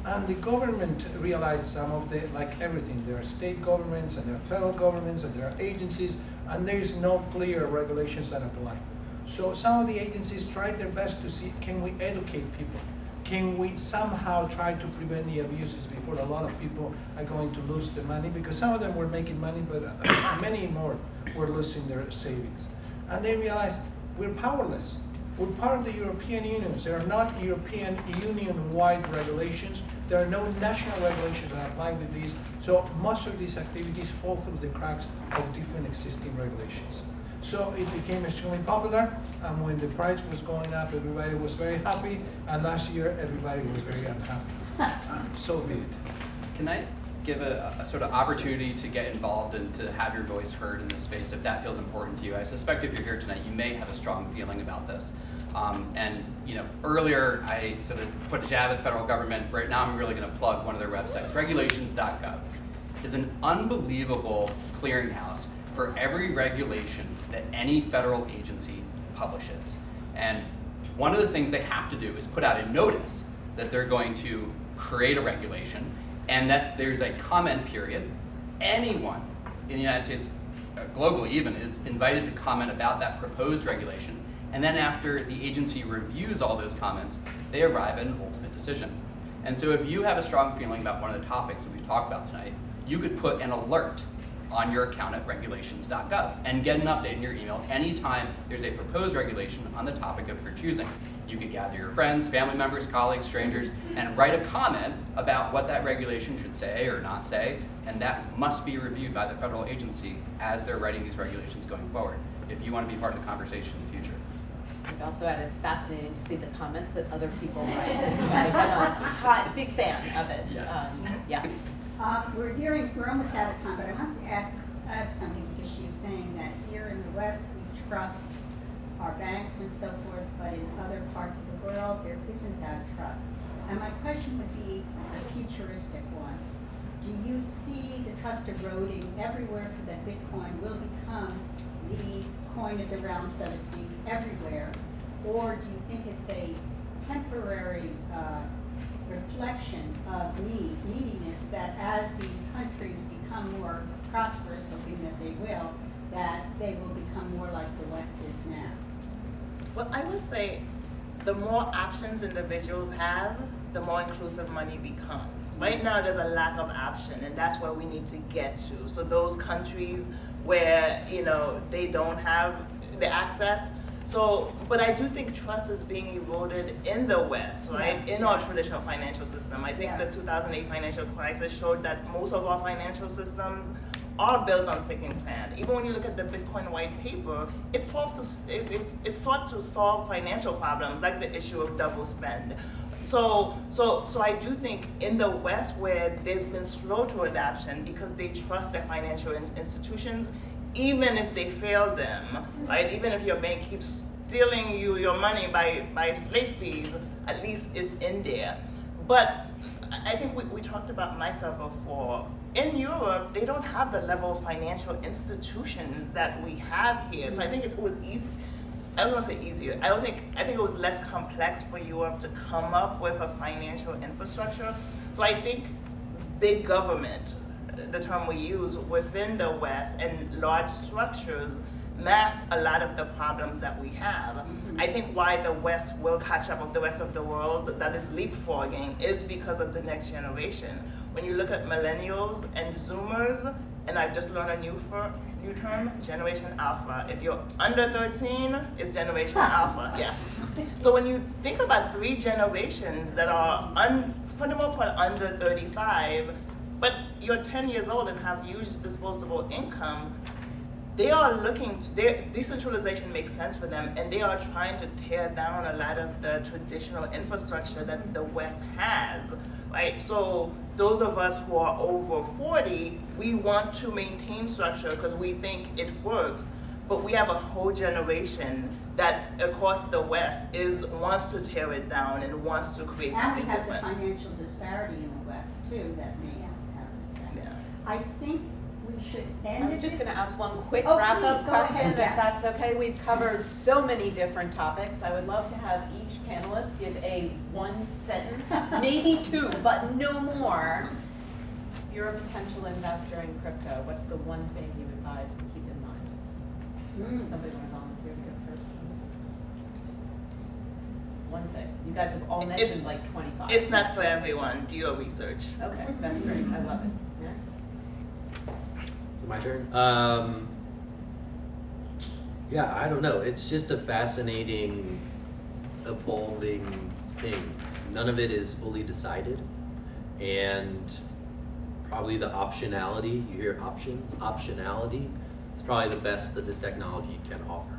And the government realized some of the, like everything, there are state governments and there are federal governments and there are agencies, and there is no clear regulations that apply. So some of the agencies tried their best to see, can we educate people? Can we somehow try to prevent the abuses before a lot of people are going to lose the money? Because some of them were making money, but many more were losing their savings. And they realized we're powerless. We're part of the European Union. There are not European Union-wide regulations. There are no national regulations that apply with these. So most of these activities fall through the cracks of different existing regulations. So it became extremely popular, and when the price was going up, everybody was very happy, and last year, everybody was very unhappy. So be it. Can I give a sort of opportunity to get involved and to have your voice heard in this space if that feels important to you? I suspect if you're here tonight, you may have a strong feeling about this. And you know, earlier I sort of put a jab at the federal government. Right now I'm really going to plug one of their websites. Regulations.gov is an unbelievable clearinghouse for every regulation that any federal agency publishes. And one of the things they have to do is put out a notice that they're going to create a regulation and that there's a comment period. Anyone in the United States, globally even, is invited to comment about that proposed regulation. And then after the agency reviews all those comments, they arrive at an ultimate decision. And so if you have a strong feeling about one of the topics that we've talked about tonight, you could put an alert on your account at regulations.gov and get an update in your email anytime there's a proposed regulation on the topic of your choosing. You could gather your friends, family members, colleagues, strangers, and write a comment about what that regulation should say or not say, and that must be reviewed by the federal agency as they're writing these regulations going forward, if you want to be part of the conversation in the future. I've also added, it's fascinating to see the comments that other people write. I'm a big fan of it. Yes. Yeah. We're almost out of time, but I want to ask something, because she was saying that here in the West, we trust our banks and so forth, but in other parts of the world, there isn't that trust. And my question would be a futuristic one. Do you see the trust eroding everywhere so that Bitcoin will become the coin of the realm, so to speak, everywhere? Or do you think it's a temporary reflection of neediness, that as these countries become more prosperous, hoping that they will become more like the West is now? Well, I would say the more options individuals have, the more inclusive money becomes. Right now, there's a lack of option, and that's where we need to get to. So those countries where, you know, they don't have the access. So, but I do think trust is being eroded in the West, right? Yeah. In our traditional financial system. I think Yeah. the 2008 financial crisis showed that most of our financial systems are built on sinking sand. Even when you look at the Bitcoin white paper, it's sought to solve financial problems like the issue of double spend. So I do think in the West, where there's been slow to adoption because they trust their financial institutions, even if they fail them, right? Even if your bank keeps stealing you your money by late fees, at least it's in there. But I think we talked about MICA before. In Europe, they don't have the level of financial institutions that we have here. So I think it was easy. I don't want to say easier. I think it was less complex for Europe to come up with a financial infrastructure. So I think big government, the term we use, within the West, and large structures mask a lot of the problems that we have. Mm-hmm. I think why the West will catch up with the rest of the world that is leapfrogging is because of the next generation. When you look at millennials and Zoomers, and I've just learned a new term, Generation Alpha. If you're under 13, it's Generation Alpha. Yeah. So when you think about 3 generations that are, for the most part, under 35, but you're 10 years old and have huge disposable income, they are looking to, decentralization makes sense for them, and they are trying to tear down a lot of the traditional infrastructure that the West has, right? So those of us who are over 40, we want to maintain structure because we think it works. but we have a whole generation that across the West wants to tear it down and wants to create And we something have the different. financial disparity in the West too that may have an effect. Yeah. I think we should end I was it just this- gonna ask one quick Oh, wrap-up please, go question, ahead, if yeah. that's okay. We've covered so many different topics. I would love to have each panelist give a one sentence, maybe two, but no more. You're a potential investor in crypto. What's the one thing you advise to keep in mind? Somebody want to volunteer to go first? One thing. You guys have all mentioned like 25. It's not for everyone. Do your research. Okay, that's great. I love it. Next. So my turn. Yeah, I don't know. It's just a fascinating, evolving thing. None of it is fully decided, and probably the optionality. You hear options, optionality. It's probably the best that this technology can offer.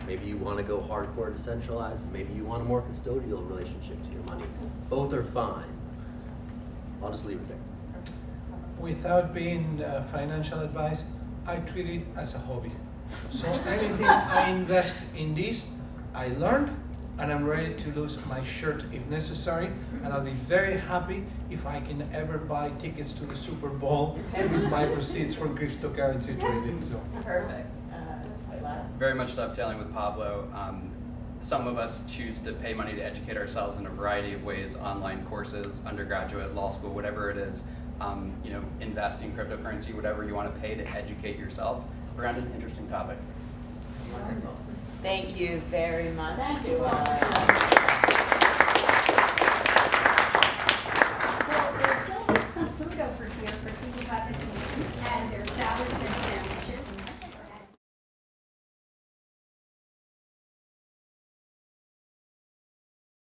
Maybe you want to go hardcore decentralized. Maybe you want a more custodial relationship to your money. Both are fine. I'll just leave it there. Without being financial advice, I treat it as a hobby. So anything I invest in this, I learned, and I'm ready to lose my shirt if necessary, and I'll be very happy if I can ever buy tickets to the Super Bowl with my proceeds from cryptocurrency trading. So. Perfect. Last. Very much dovetailing with Pablo. Some of us choose to pay money to educate ourselves in a variety of ways, online courses, undergraduate, law school, whatever it is. Invest in cryptocurrency, whatever you want to pay to educate yourself around an interesting topic. Thank you very much. Thank you all. to